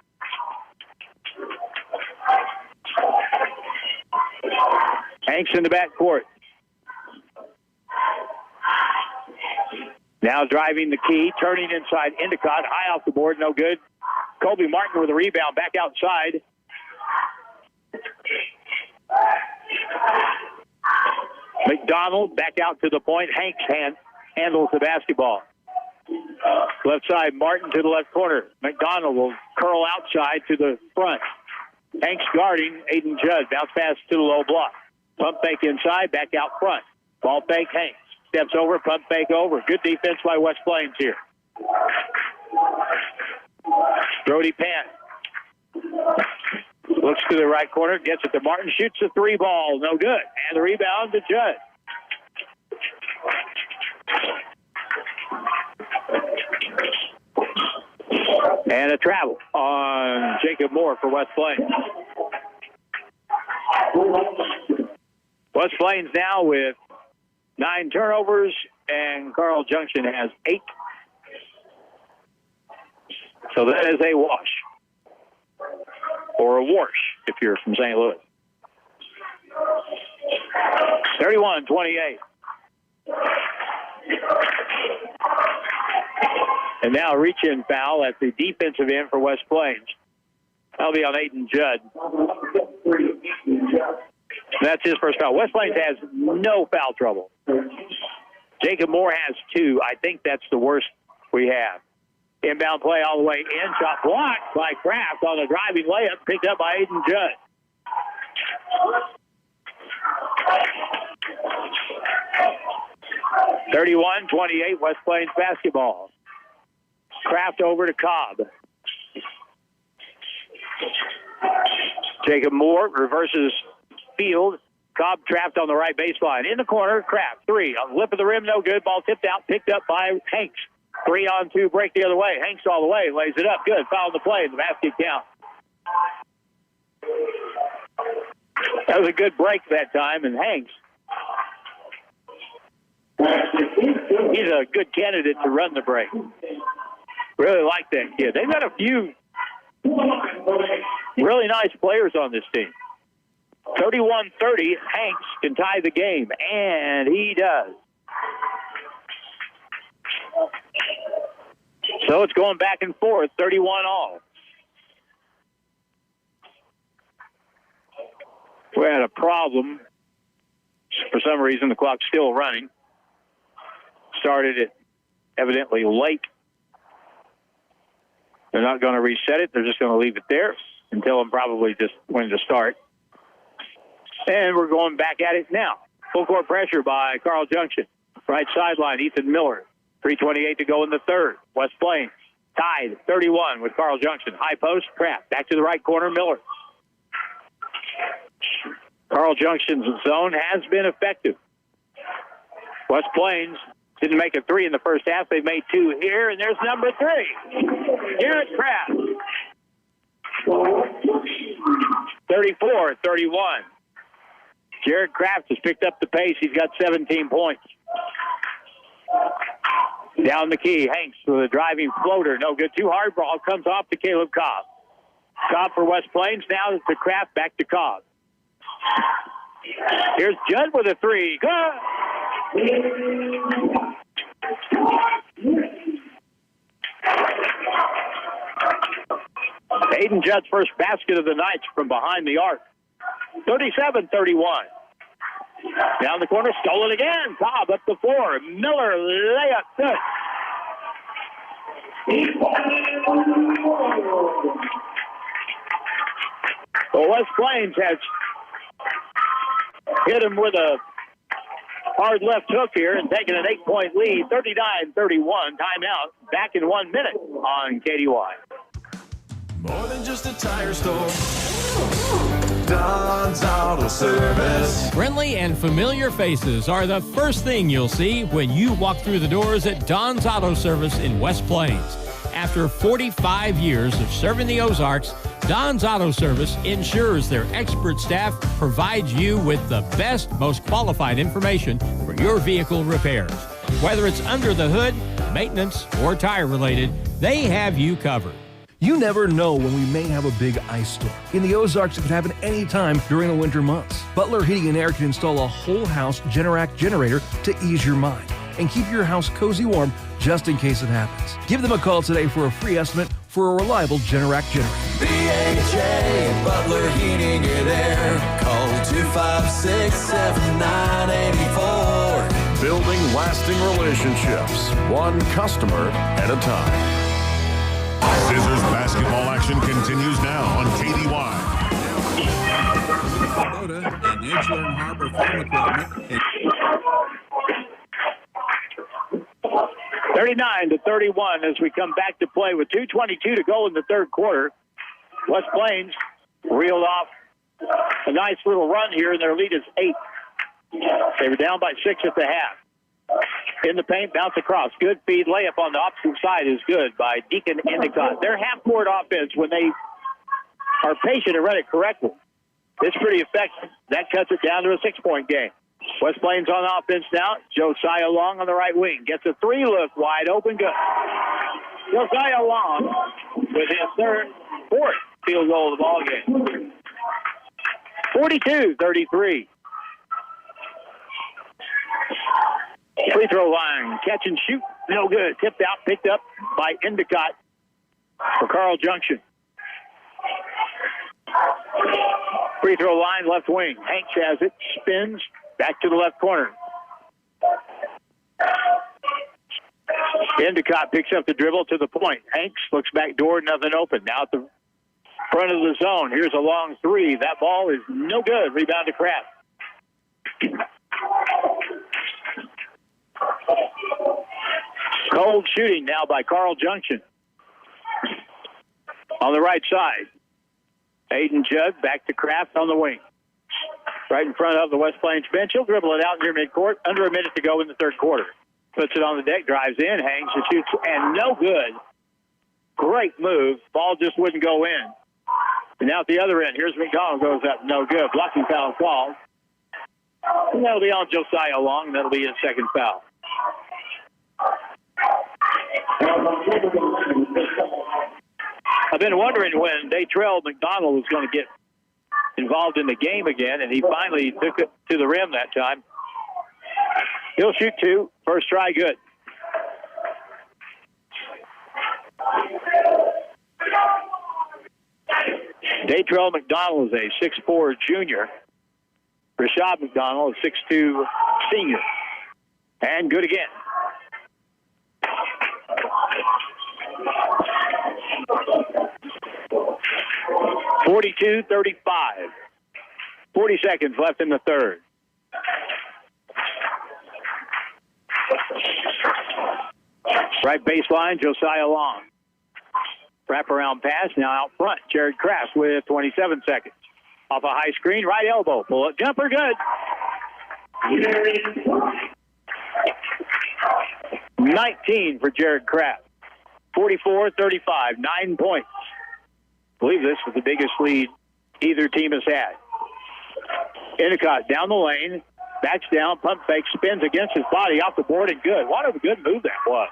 Hanks in the backcourt. Now driving the key, turning inside Endicott. High off the board, no good. Colby Martin with a rebound back outside. McDonald back out to the point. Hanks handles the basketball. Left side, Martin to the left corner. McDonald will curl outside to the front. Hanks guarding Aiden Judd. Bounce pass to the low block. Pump fake inside, back out front. Ball fake, Hanks. Steps over, pump fake over. Good defense by West Plains here. Brody Pant. Looks to the right corner, gets it to Martin, shoots the three ball. No good. And the rebound to Judd. And a travel on Jacob Moore for West Plains. West Plains now with 9 turnovers, and Carl Junction has 8. So that is a wash. Or a wash, if you're from St. Louis. 31-28. And now a reach-in foul at the defensive end for West Plains. That'll be on Aiden Judd. That's his first foul. West Plains has no foul trouble. Jacob Moore has 2. I think that's the worst we have. Inbound play all the way in. Shot blocked by Kraft on the driving layup. Picked up by Aiden Judd. (31-28) West Plains basketball. Kraft over to Cobb. Jacob Moore reverses field. Cobb trapped on the right baseline. In the corner, Kraft. 3. On the lip of the rim, no good. Ball tipped out, picked up by Hanks. 3-on-2 break the other way. Hanks all the way. Lays it up. Good. Foul the play. The basket count. That was a good break that time. And Hanks, he's a good candidate to run the break. Really like that kid. They've got a few really nice players on this team. 31-30. Hanks can tie the game. And he does. So it's going back and forth, 31 all. We had a problem. For some reason, the clock's still running. Started it evidently late. They're not going to reset it. They're just going to leave it there and tell them probably just when to start. And we're going back at it now. Full court pressure by Carl Junction. Right sideline, Ethan Miller. 3:28 to go in the third. West Plains tied 31 with Carl Junction. High post, Kraft. Back to the right corner, Miller. Carl Junction's zone has been effective. West Plains didn't make a 3 in the first half. They made 2 here, and there's number 3. Garrett Kraft. 34-31. Jared Kraft has picked up the pace. He's got 17 points. Down the key, Hanks with a driving floater. No good. Too hard. Ball comes off to Caleb Cobb. Cobb for West Plains. Now to Kraft. Back to Cobb. Here's Judd with a 3. Good. Hayden Judd's first basket of the night from behind the arc. 37-31. Down the corner, stolen again. Cobb up the floor. Miller, layup, good. Well, West Plains has hit him with a hard left hook here and taken an 8-point lead, 39-31. Timeout. Back in 1 minute on KDY. More than just a tire store. Don's Auto Service. Friendly and familiar faces are the first thing you'll see when you walk through the doors at Don's Auto Service in West Plains. After 45 years of serving the Ozarks, Don's Auto Service ensures their expert staff provides you with the best, most qualified information for your vehicle repairs. Whether it's under the hood, maintenance, or tire related, they have you covered. You never know when we may have a big ice storm. In the Ozarks, it could happen any time during the winter months. Butler Heating and Air can install a whole house Generac generator to ease your mind and keep your house cozy warm just in case it happens. Give them a call today for a free estimate for a reliable Generac generator. BHA Butler Heating and Air. Call 256-7984. Building lasting relationships, one customer at a time. Zizzers basketball action continues now on KDY. And Edgeland Harbor Farm Equipment. 39-31 as we come back to play with 2:22 to go in the third quarter. West Plains reeled off a nice little run here, and their lead is 8. They were down by 6 at the half. In the paint, bounce across. Good feed. Layup on the opposite side is good by Deacon Endicott. Their half-court offense, when they are patient and run it correctly, it's pretty effective. That cuts it down to a 6-point game. West Plains on offense now. Josiah Long on the right wing. Gets a 3-look wide open. Good. Josiah Long with his fourth field goal of the ball game. 42-33. Free throw line. Catch and shoot. No good. Tipped out. Picked up by Endicott for Carl Junction. Free throw line, left wing. Hanks has it. Spins. Back to the left corner. Endicott picks up the dribble to the point. Hanks looks back door, nothing open. Now at the front of the zone. Here's a long 3. That ball is no good. Rebound to Kraft. Cold shooting now by Carl Junction. On the right side. Hayden Judd back to Kraft on the wing. Right in front of the West Plains bench. He'll dribble it out near midcourt. Under a minute to go in the third quarter. Puts it on the deck, drives in, hangs and shoots, and no good. Great move. Ball just wouldn't go in. And now at the other end, here's McDonald, goes up, no good. Blocking foul called. And that'll be on Josiah Long. That'll be his second foul. I've been wondering when Datrell McDonald was going to get involved in the game again, and he finally took it to the rim that time. He'll shoot 2. First try, good. Datrell McDonald is a 6'4 junior. Rashad McDonald, a 6'2 senior. And good again. (42-35). 40 seconds left in the third. Right baseline, Josiah Long. Wraparound pass, now out front. Jared Kraft with 27 seconds. Off a high screen, right elbow. Pull-up jumper, good. 19 for Jared Kraft. 44-35, 9 points. I believe this was the biggest lead either team has had. Endicott down the lane, backs down, pump fake, spins against his body off the board, and good. What a good move that was.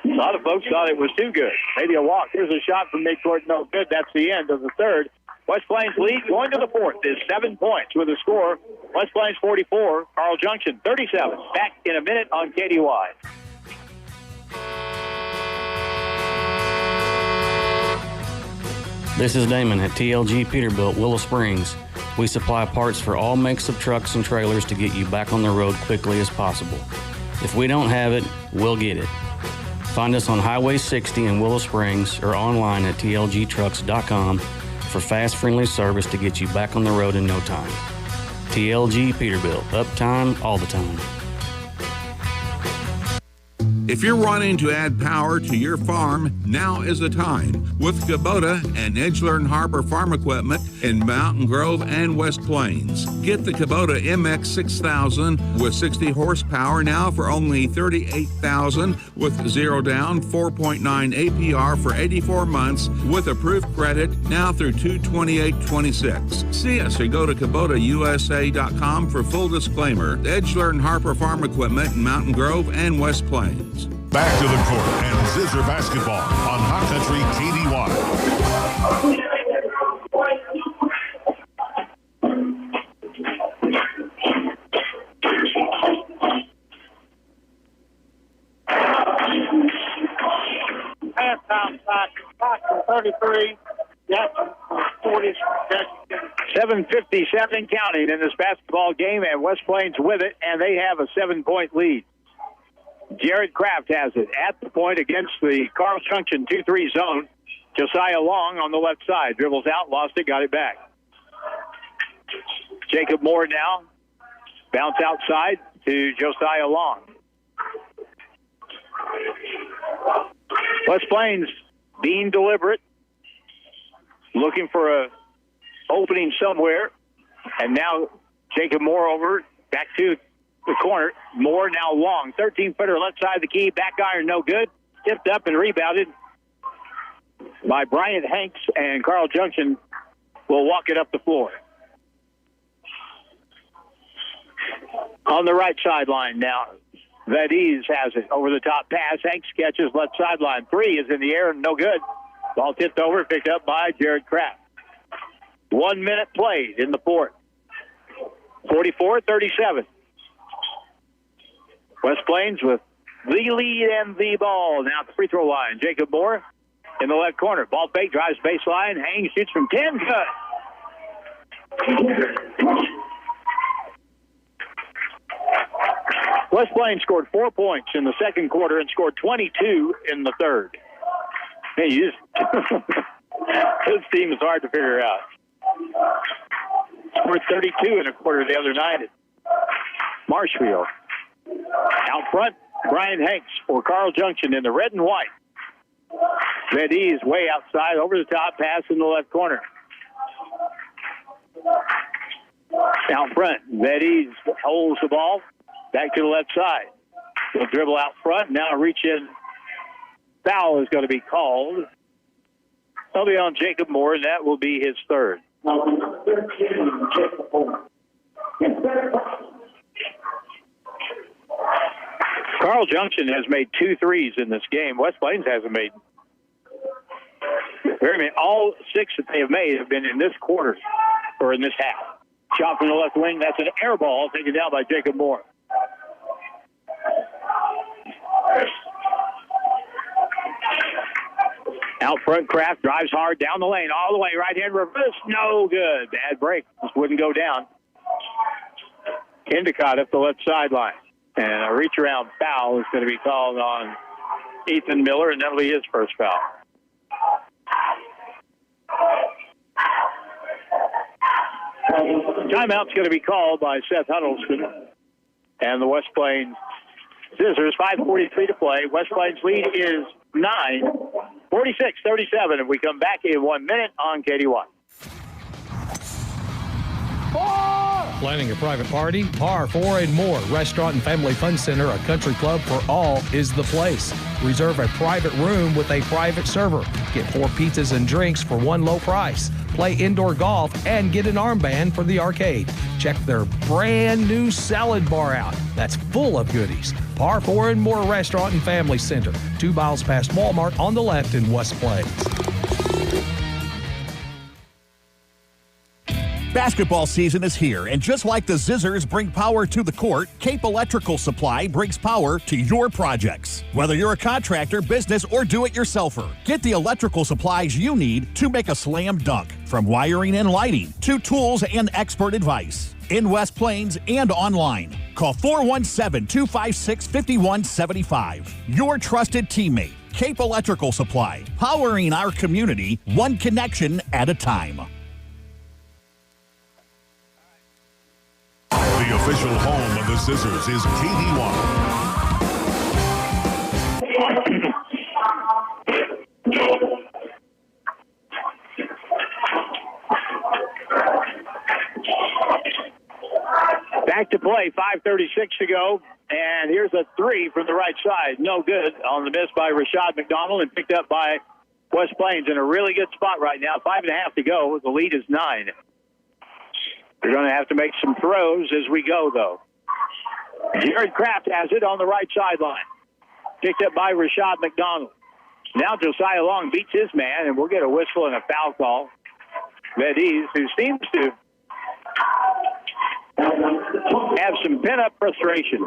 A lot of folks thought it was too good. Maybe a walk. Here's a shot from midcourt, no good. That's the end of the third. West Plains lead going to the fourth is 7 points with a score. West Plains 44, Carl Junction 37. Back in a minute on KDY. This is Damon at TLG Peterbilt, Willow Springs. We supply parts for all makes of trucks and trailers to get you back on the road quickly as possible. If we don't have it, we'll get it. Find us on Highway 60 in Willow Springs or online at tlgtrucks.com for fast, friendly service to get you back on the road in no time. TLG Peterbilt, uptime all the time. If you're wanting to add power to your farm, now is the time. With Kubota and Edgeland Harbor Farm Equipment in Mountain Grove and West Plains. Get the Kubota MX 6000 with 60 horsepower now for only $38,000 with 0 down, 4.9 APR for 84 months with approved credit now through 2/28/26. See us or go to KubotaUSA.com for full disclaimer. Edgeland Harbor Farm Equipment in Mountain Grove and West Plains. Back to the court and Zizzer basketball on Hot Country KDY. Halftime shot, 33. Jackson 40. 7:57 counting in this basketball game, and West Plains with it, and they have a 7-point lead. Jared Kraft has it at the point against the Carl Junction 2-3 zone. Josiah Long on the left side. Dribbles out, lost it, got it back. Jacob Moore now. Bounce outside to Josiah Long. West Plains being deliberate. Looking for a opening somewhere. And now Jacob Moore over. Back to the corner. Moore now Long. 13-footer left side of the key. Back iron no good. Tipped up and rebounded by Bryant Hanks, and Carl Junction will walk it up the floor. On the right sideline now, Vadiz has it. Over the top pass. Hanks catches left sideline. 3 is in the air and no good. Ball tipped over, picked up by Jared Kraft. 1 minute played in the fourth. 44-37. West Plains with the lead and the ball. Now at the free throw line. Jacob Moore in the left corner. Ball fake, drives baseline. Hangs, shoots from 10. Good. West Plains scored 4 points in the second quarter and scored 22 in the third. Hey, this team is hard to figure out. Scored 32 in a quarter the other night at Marshfield. Out front, Brian Hanks for Carl Junction in the red and white. Vadiz way outside, over the top, pass in the left corner. Out front, Vadiz holds the ball, back to the left side. He'll dribble out front, now reach in. Foul is going to be called. That'll be on Jacob Moore, and that will be his third. Carl Junction has made 2 threes in this game. West Plains hasn't made very many. All 6 that they have made have been in this quarter or in this half. Shot from the left wing. That's an air ball taken down by Jacob Moore. Out front, Kraft drives hard down the lane, all the way, right hand reverse, no good. Bad break, just wouldn't go down. Endicott up the left sideline. And a reach-around foul is going to be called on Ethan Miller, and that'll be his first foul. Timeout's going to be called by Seth Huddleston and the West Plains Zizzers. 5:43 to play. West Plains lead is 9, 46-37, and we come back in 1 minute on KDY. Planning a private party? Par 4 and More Restaurant and Family Fun Center, a country club for all, is the place. Reserve a private room with a private server. Get 4 pizzas and drinks for one low price. Play indoor golf and get an armband for the arcade. Check their brand new salad bar out. That's full of goodies. Par 4 and More Restaurant and Family Center, 2 miles past Walmart on the left in West Plains. Basketball season is here, and just like the Zizzers bring power to the court, Cape Electrical Supply brings power to your projects. Whether you're a contractor, business, or do-it-yourselfer, get the electrical supplies you need to make a slam dunk. From wiring and lighting to tools and expert advice. In West Plains and online. Call 417-256-5175. Your trusted teammate, Cape Electrical Supply, powering our community one connection at a time. The official home of the Zizzers is KDY. Back to play, 5:36 to go, and here's a three from the right side. No good on the miss by Rashad McDonald and picked up by West Plains in a really good spot right now. 5.5 to go. The lead is 9. They're going to have to make some throws as we go, though. Jared Kraft has it on the right sideline. Picked up by Rashad McDonald. Now Josiah Long beats his man, and we'll get a whistle and a foul call. Vediz, who seems to have some pent-up frustration.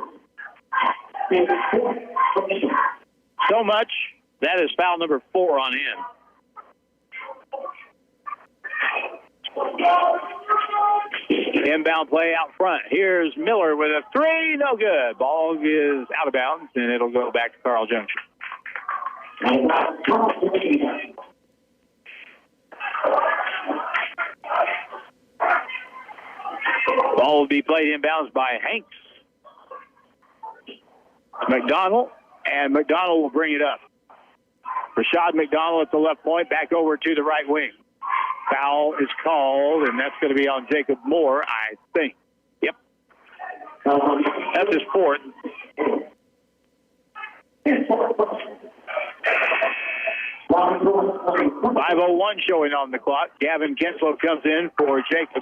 So much, that is foul number 4 on him. Inbound play out front. Here's Miller with a three. No good. Ball is out of bounds, and it'll go back to Carl Junction. Ball will be played inbounds by Hanks. McDonald, and McDonald will bring it up. Rashad McDonald at the left point, back over to the right wing. Foul is called, and that's going to be on Jacob Moore, I think. Yep. That's his fourth. .501 showing on the clock. Gavin Kinslow comes in for Jacob.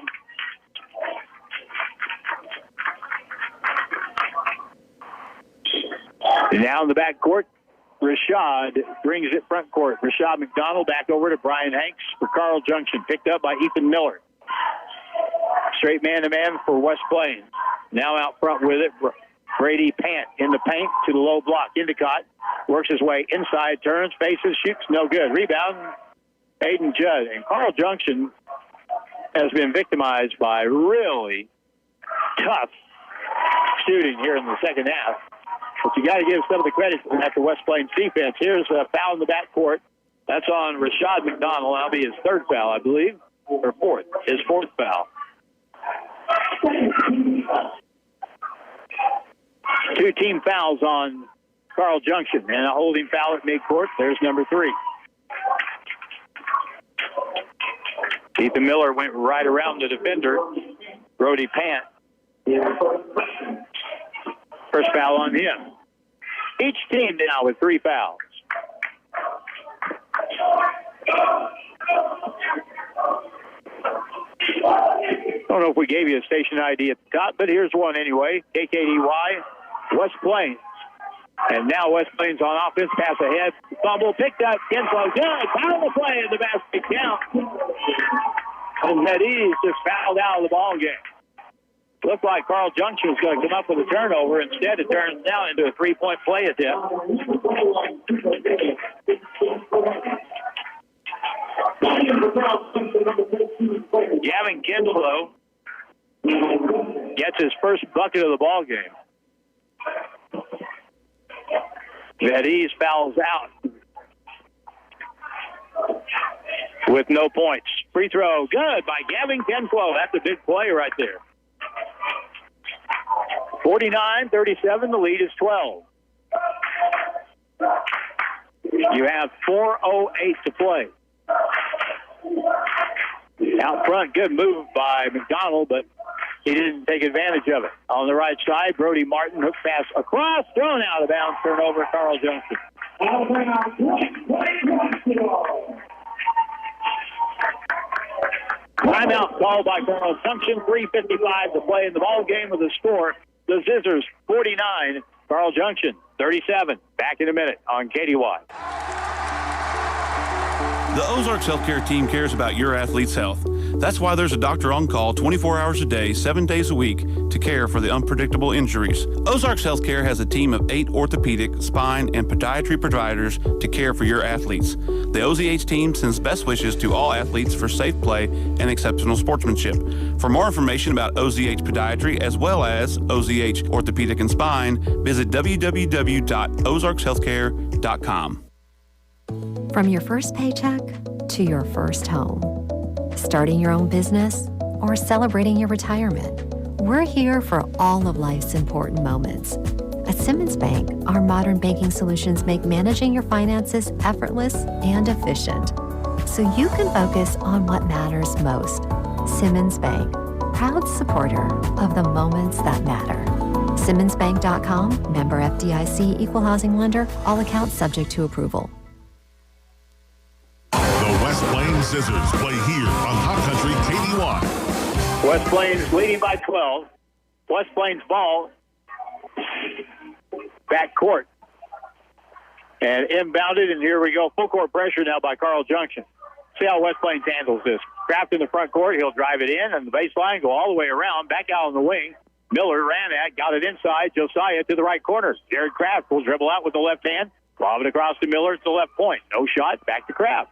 Now in the backcourt, Rashad brings it front court. Rashad McDonald back over to Brian Hanks for Carl Junction. Picked up by Ethan Miller. Straight man-to-man for West Plains. Now out front with it, Brady Pant in the paint to the low block. Endicott works his way inside, turns, faces, shoots, no good. Rebound, Aiden Judd. And Carl Junction has been victimized by really tough shooting here in the second half. But you got to give some of the credit for that to West Plains defense. Here's a foul in the backcourt. That's on Rashad McDonald. That'll be his third foul, I believe, or fourth. His fourth foul. 2 team fouls on Carl Junction, and a holding foul at midcourt. There's number 3. Ethan Miller went right around the defender, Brody Pant. First foul on him. Each team now with 3 fouls. I don't know if we gave you a station ID at the top, but here's one anyway. KKDY, West Plains. And now West Plains on offense, pass ahead. Fumble picked up. Kinslow, good. Foul play in the basket count. And Mediz just fouled out of the ball game. Looked like Carl Junction was going to come up with a turnover. Instead, it turns now into a 3-point play attempt. Gavin Kinslow gets his first bucket of the ball game. Vediz fouls out with no points. Free throw, good by Gavin Kinslow. That's a big play right there. 49-37, the lead is 12. You have 4:08 to play. Out front, good move by McDonald, but he didn't take advantage of it. On the right side, Brody Martin, hook pass across, thrown out of bounds, turnover, Carl Junction. Timeout called by Carl Junction, 3:55 to play in the ball game with the score. The Zizzers 49, Carl Junction 37. Back in a minute on KDY. The Ozarks Healthcare team cares about your athlete's health. That's why there's a doctor on call 24 hours a day, 7 days a week to care for the unpredictable injuries. Ozarks Healthcare has a team of 8 orthopedic, spine, and podiatry providers to care for your athletes. The OZH team sends best wishes to all athletes for safe play and exceptional sportsmanship. For more information about OZH Podiatry as well as OZH Orthopedic and Spine, visit www.ozarkshealthcare.com. From your first paycheck to your first home, starting your own business or celebrating your retirement, we're here for all of life's important moments. At Simmons Bank, our modern banking solutions make managing your finances effortless and efficient, so you can focus on what matters most. Simmons Bank, proud supporter of the moments that matter. SimmonsBank.com, member FDIC, equal housing lender, all accounts subject to approval. The West Plains Zizzers play here on Hot Country KDY. West Plains leading by 12. West Plains ball. Back court. And inbounded, and here we go. Full court pressure now by Carl Junction. See how West Plains handles this. Kraft in the front court. He'll drive it in on the baseline, go all the way around, back out on the wing. Miller ran at, got it inside. Josiah to the right corner. Jared Kraft will dribble out with the left hand. Lob it across to Miller to the left point. No shot. Back to Kraft.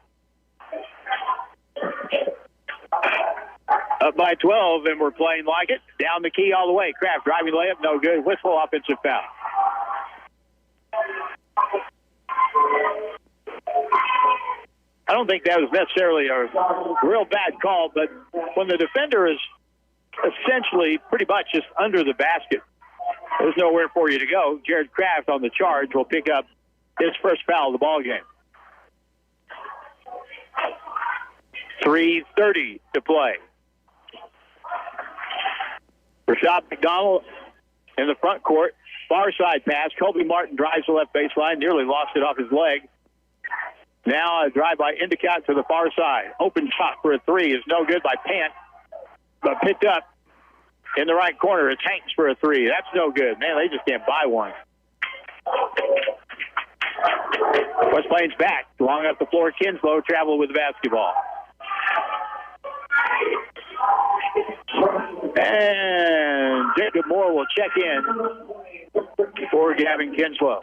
Up by 12, and we're playing like it. Down the key all the way. Kraft driving layup, no good. Whistle, offensive foul. I don't think that was necessarily a real bad call, but when the defender is essentially pretty much just under the basket, there's nowhere for you to go. Jared Kraft on the charge will pick up his first foul of the ball game. 3:30 to play. Rashad McDonald in the front court. Far side pass. Kobe Martin drives the left baseline. Nearly lost it off his leg. Now a drive by Endicott to the far side. Open shot for a three is no good by Pant. But picked up in the right corner. It's Hanks for a three. That's no good. Man, they just can't buy one. West Plains back. Long up the floor. Kinslow travel with the basketball. And Jacob Moore will check in for Gavin Kinslow.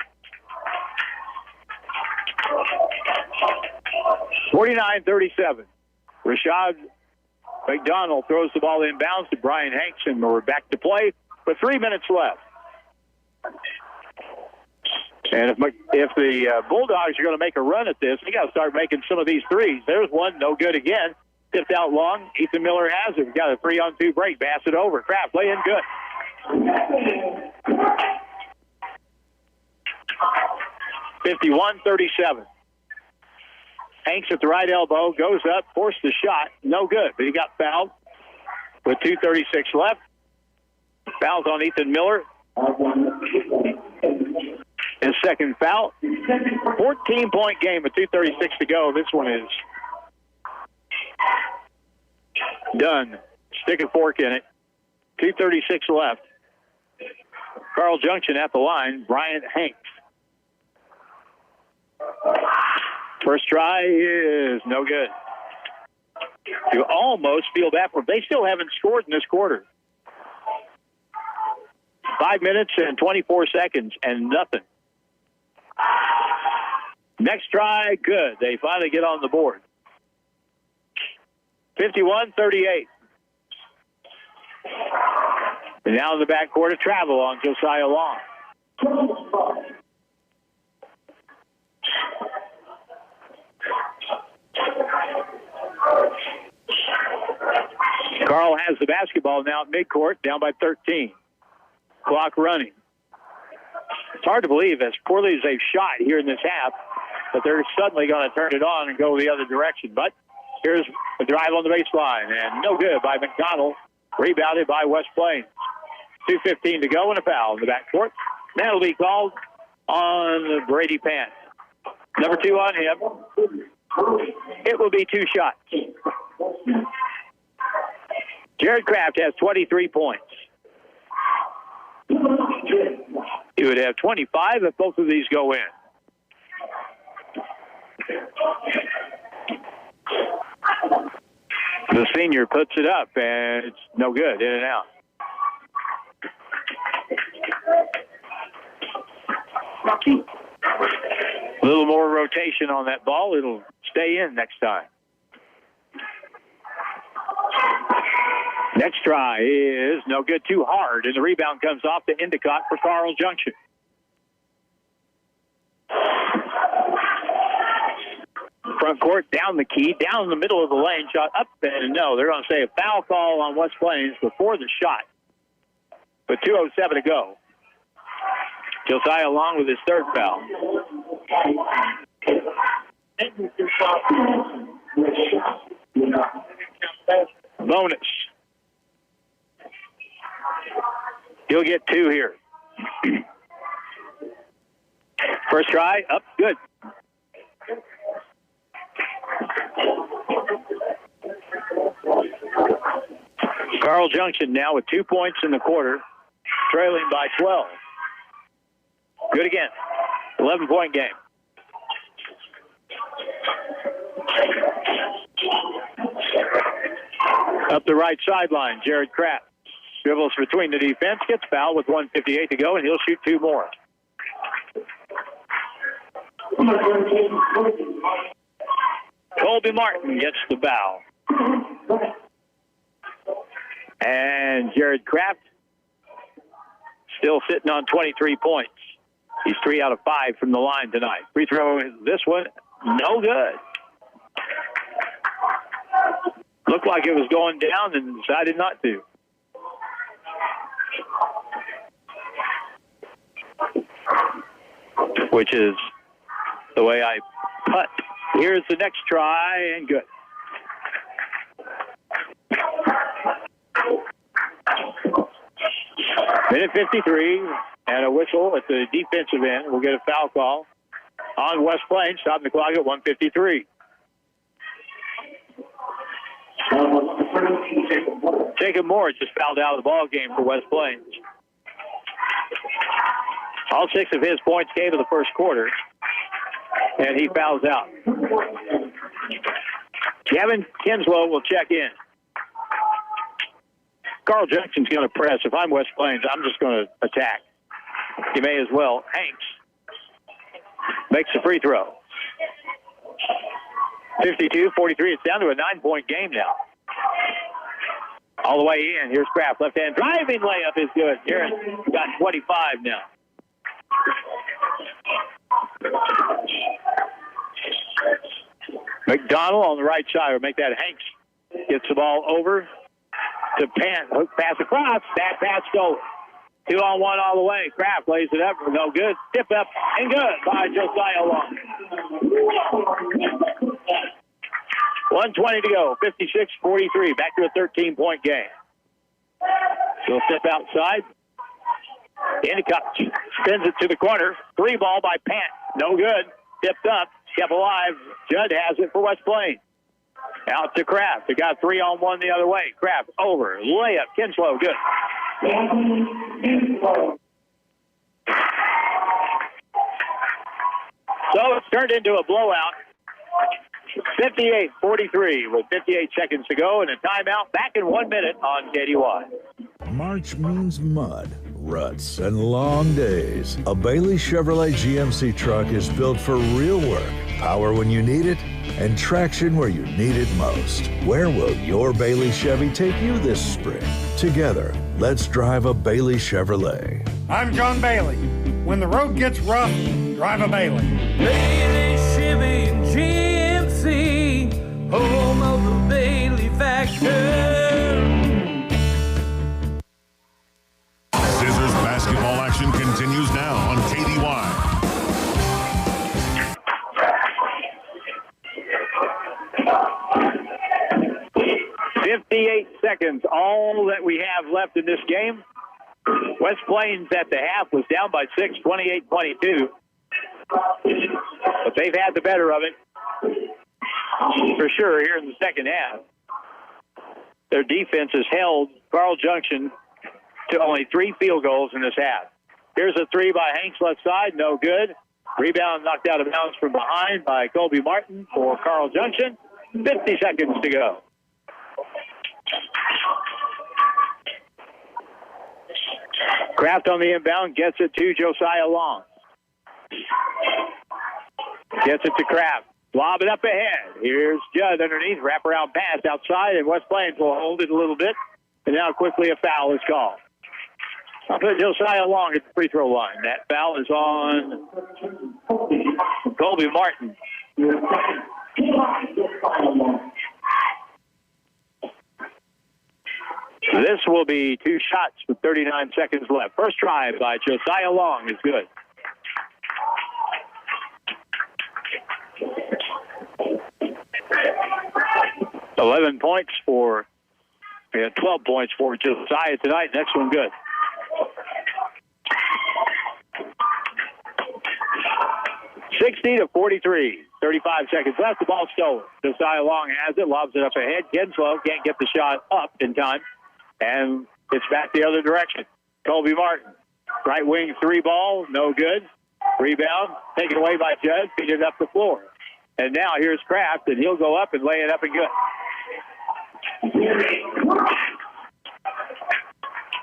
49-37. Rashad McDonald throws the ball inbounds to Brian Hanks, and we're back to play with 3 minutes left. And if the Bulldogs are going to make a run at this, they got to start making some of these threes. There's one, no good again. Tipped out long. Ethan Miller has it. We've got a 3-on-2 break. Pass it over. Kraft lay in good. 51-37. Hanks at the right elbow, goes up, forced the shot. No good, but he got fouled with 2:36 left. Fouls on Ethan Miller. His second foul. 14-point game with 2:36 to go. This one is done. Stick a fork in it. 2:36 left. Carl Junction at the line. Bryant Hanks. First try is no good. You almost feel bad for them. They still haven't scored in this quarter. 5 minutes and 24 seconds and nothing. Next try, good. They finally get on the board. 51-38. And now in the backcourt of travel on Josiah Long. Carl has the basketball now at midcourt, down by 13. Clock running. It's hard to believe, as poorly as they've shot here in this half, that they're suddenly going to turn it on and go the other direction. But here's a drive on the baseline, and no good by McDonald. Rebounded by West Plains. 2:15 to go and a foul in the backcourt. That'll be called on Brady Pant. Number 2 on him. It will be 2 shots. Jared Kraft has 23 points. He would have 25 if both of these go in. The senior puts it up, and it's no good. In and out. A little more rotation on that ball. It'll stay in next time. Next try is no good, too hard, and the rebound comes off to Endicott for Carl Junction. Front court, down the key, down in the middle of the lane, shot up, and no, they're going to say a foul call on West Plains before the shot. With 2:07 to go. Josiah Long with his third foul. Bonus. He'll get 2 here. First try, up, good. Carl Junction now with 2 points in the quarter, trailing by 12. Good again. 11-point game. Up the right sideline, Jared Kraft dribbles between the defense, gets fouled with 1:58 to go, and he'll shoot 2 more. Colby Martin gets the foul. And Jared Kraft still sitting on 23 points. He's 3 out of 5 from the line tonight. Free throw is this one, no good. Looked like it was going down and decided not to. Which is the way I putt. Here's the next try, and good. Minute 53, and a whistle at the defensive end. We'll get a foul call on West Plains, stopping the clock at 1:53. Jacob Moore just fouled out of the ball game for West Plains. All 6 of his points came in the first quarter, and he fouls out. Kevin Kinslow will check in. Carl Jackson's going to press. If I'm West Plains, I'm just going to attack. You may as well. Hanks makes the free throw. 52-43. It's down to a 9-point game now. All the way in. Here's Kraft. Left-hand driving layup is good. Aaron got 25 now. McDonald on the right side will make that. Hanks gets the ball over to Pant. Hook pass across. That pass goes 2-on-1 all the way. Kraft lays it up. No good. Tip up and good by Josiah Long. 1:20 to go. 56-43. Back to a 13-point game. He'll step outside. Endicott spins it to the corner. 3 ball by Pant. No good. Tipped up. Kept alive. Judd has it for West Plains. Out to Kraft. They got 3-on-1 the other way. Kraft over. Layup. Kinslow. Good. So it's turned into a blowout. 58-43 with 58 seconds to go and a timeout. Back in 1 minute on KDY. March means mud, ruts, and long days. A Bailey Chevrolet GMC truck is built for real work, power when you need it, and traction where you need it most. Where will your Bailey Chevy take you this spring? Together, let's drive a Bailey Chevrolet. I'm John Bailey. When the road gets rough, drive a Bailey. Bailey Chevy and GMC, home of the Bailey factor. Zizzers basketball action continues now on KDY. 58 seconds, all that we have left in this game. West Plains at the half was down by 6, 28-22. But they've had the better of it, for sure, here in the second half. Their defense has held Carl Junction to only 3 field goals in this half. Here's a 3 by Hanks left side, no good. Rebound knocked out of bounds from behind by Colby Martin for Carl Junction. 50 seconds to go. Kraft on the inbound, gets it to Josiah Long. Gets it to Kraft. Lob it up ahead. Here's Judd underneath. Wraparound pass outside, and West Plains will hold it a little bit. And now quickly a foul is called. I'll put Josiah Long at the free throw line. That foul is on Colby Martin. This will be 2 shots with 39 seconds left. First try by Josiah Long is good. $11 points for, 12 points for Josiah tonight. Next one good. (60-43). 35 seconds left. The ball stolen. Josiah Long has it. Lobs it up ahead. Kinslow can't get the shot up in time. And it's back the other direction. Colby Martin. Right wing 3 ball. No good. Rebound. Taken away by Judd. Feed it up the floor. And now here's Kraft, and he'll go up and lay it up and good.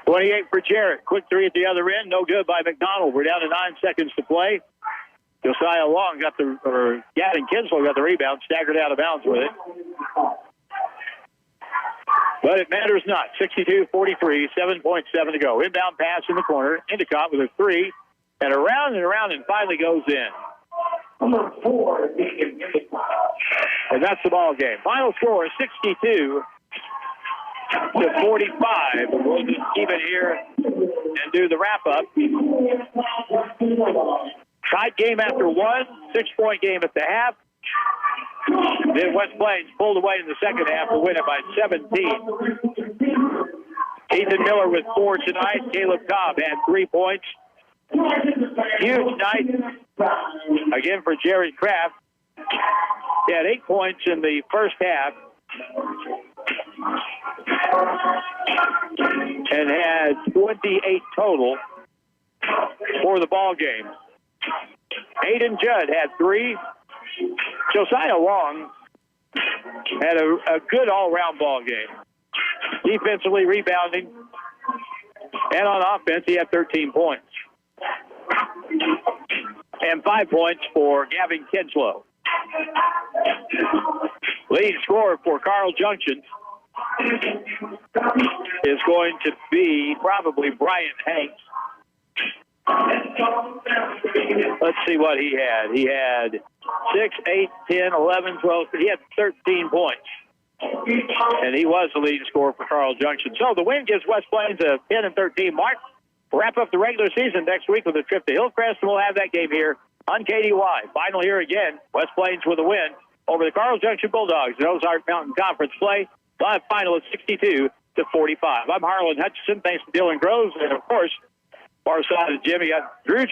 28 for Jarrett. Quick 3 at the other end. No good by McDonald. We're down to 9 seconds to play. Josiah Long Gavin Kinslow got the rebound, staggered out of bounds with it. But it matters not. 62-43, 7.7 to go. Inbound pass in the corner. Endicott with a 3. And around, and finally goes in. Number 4. And that's the ball game. Final score is 62-45. We'll just keep it here and do the wrap-up. Tied game after 1, 6-point game at the half. Then West Plains pulled away in the second half to win it by 17. Ethan Miller with 4 tonight. Caleb Cobb had 3 points. Huge night again for Jared Kraft. He had 8 points in the first half and had 28 total for the ball game. Aiden Judd had 3. Josiah Long had a good all-around ball game. Defensively rebounding, and on offense he had 13 points. And 5 points for Gavin Kinslow. Lead scorer for Carl Junction is going to be probably Brian Hanks. Let's see what he had. He had 6, 8, 10, 11, 12. He had 13 points. And he was the leading scorer for Carl Junction. So the win gives West Plains a 10-13 mark. We'll wrap up the regular season next week with a trip to Hillcrest, and we'll have that game here on KDY. Final here again, West Plains with a win over the Carl Junction Bulldogs in Ozark Mountain Conference play. Live final is 62-45. I'm Harlan Hutchison. Thanks to Dylan Groves. And, of course, far side of Jimmy, got Drew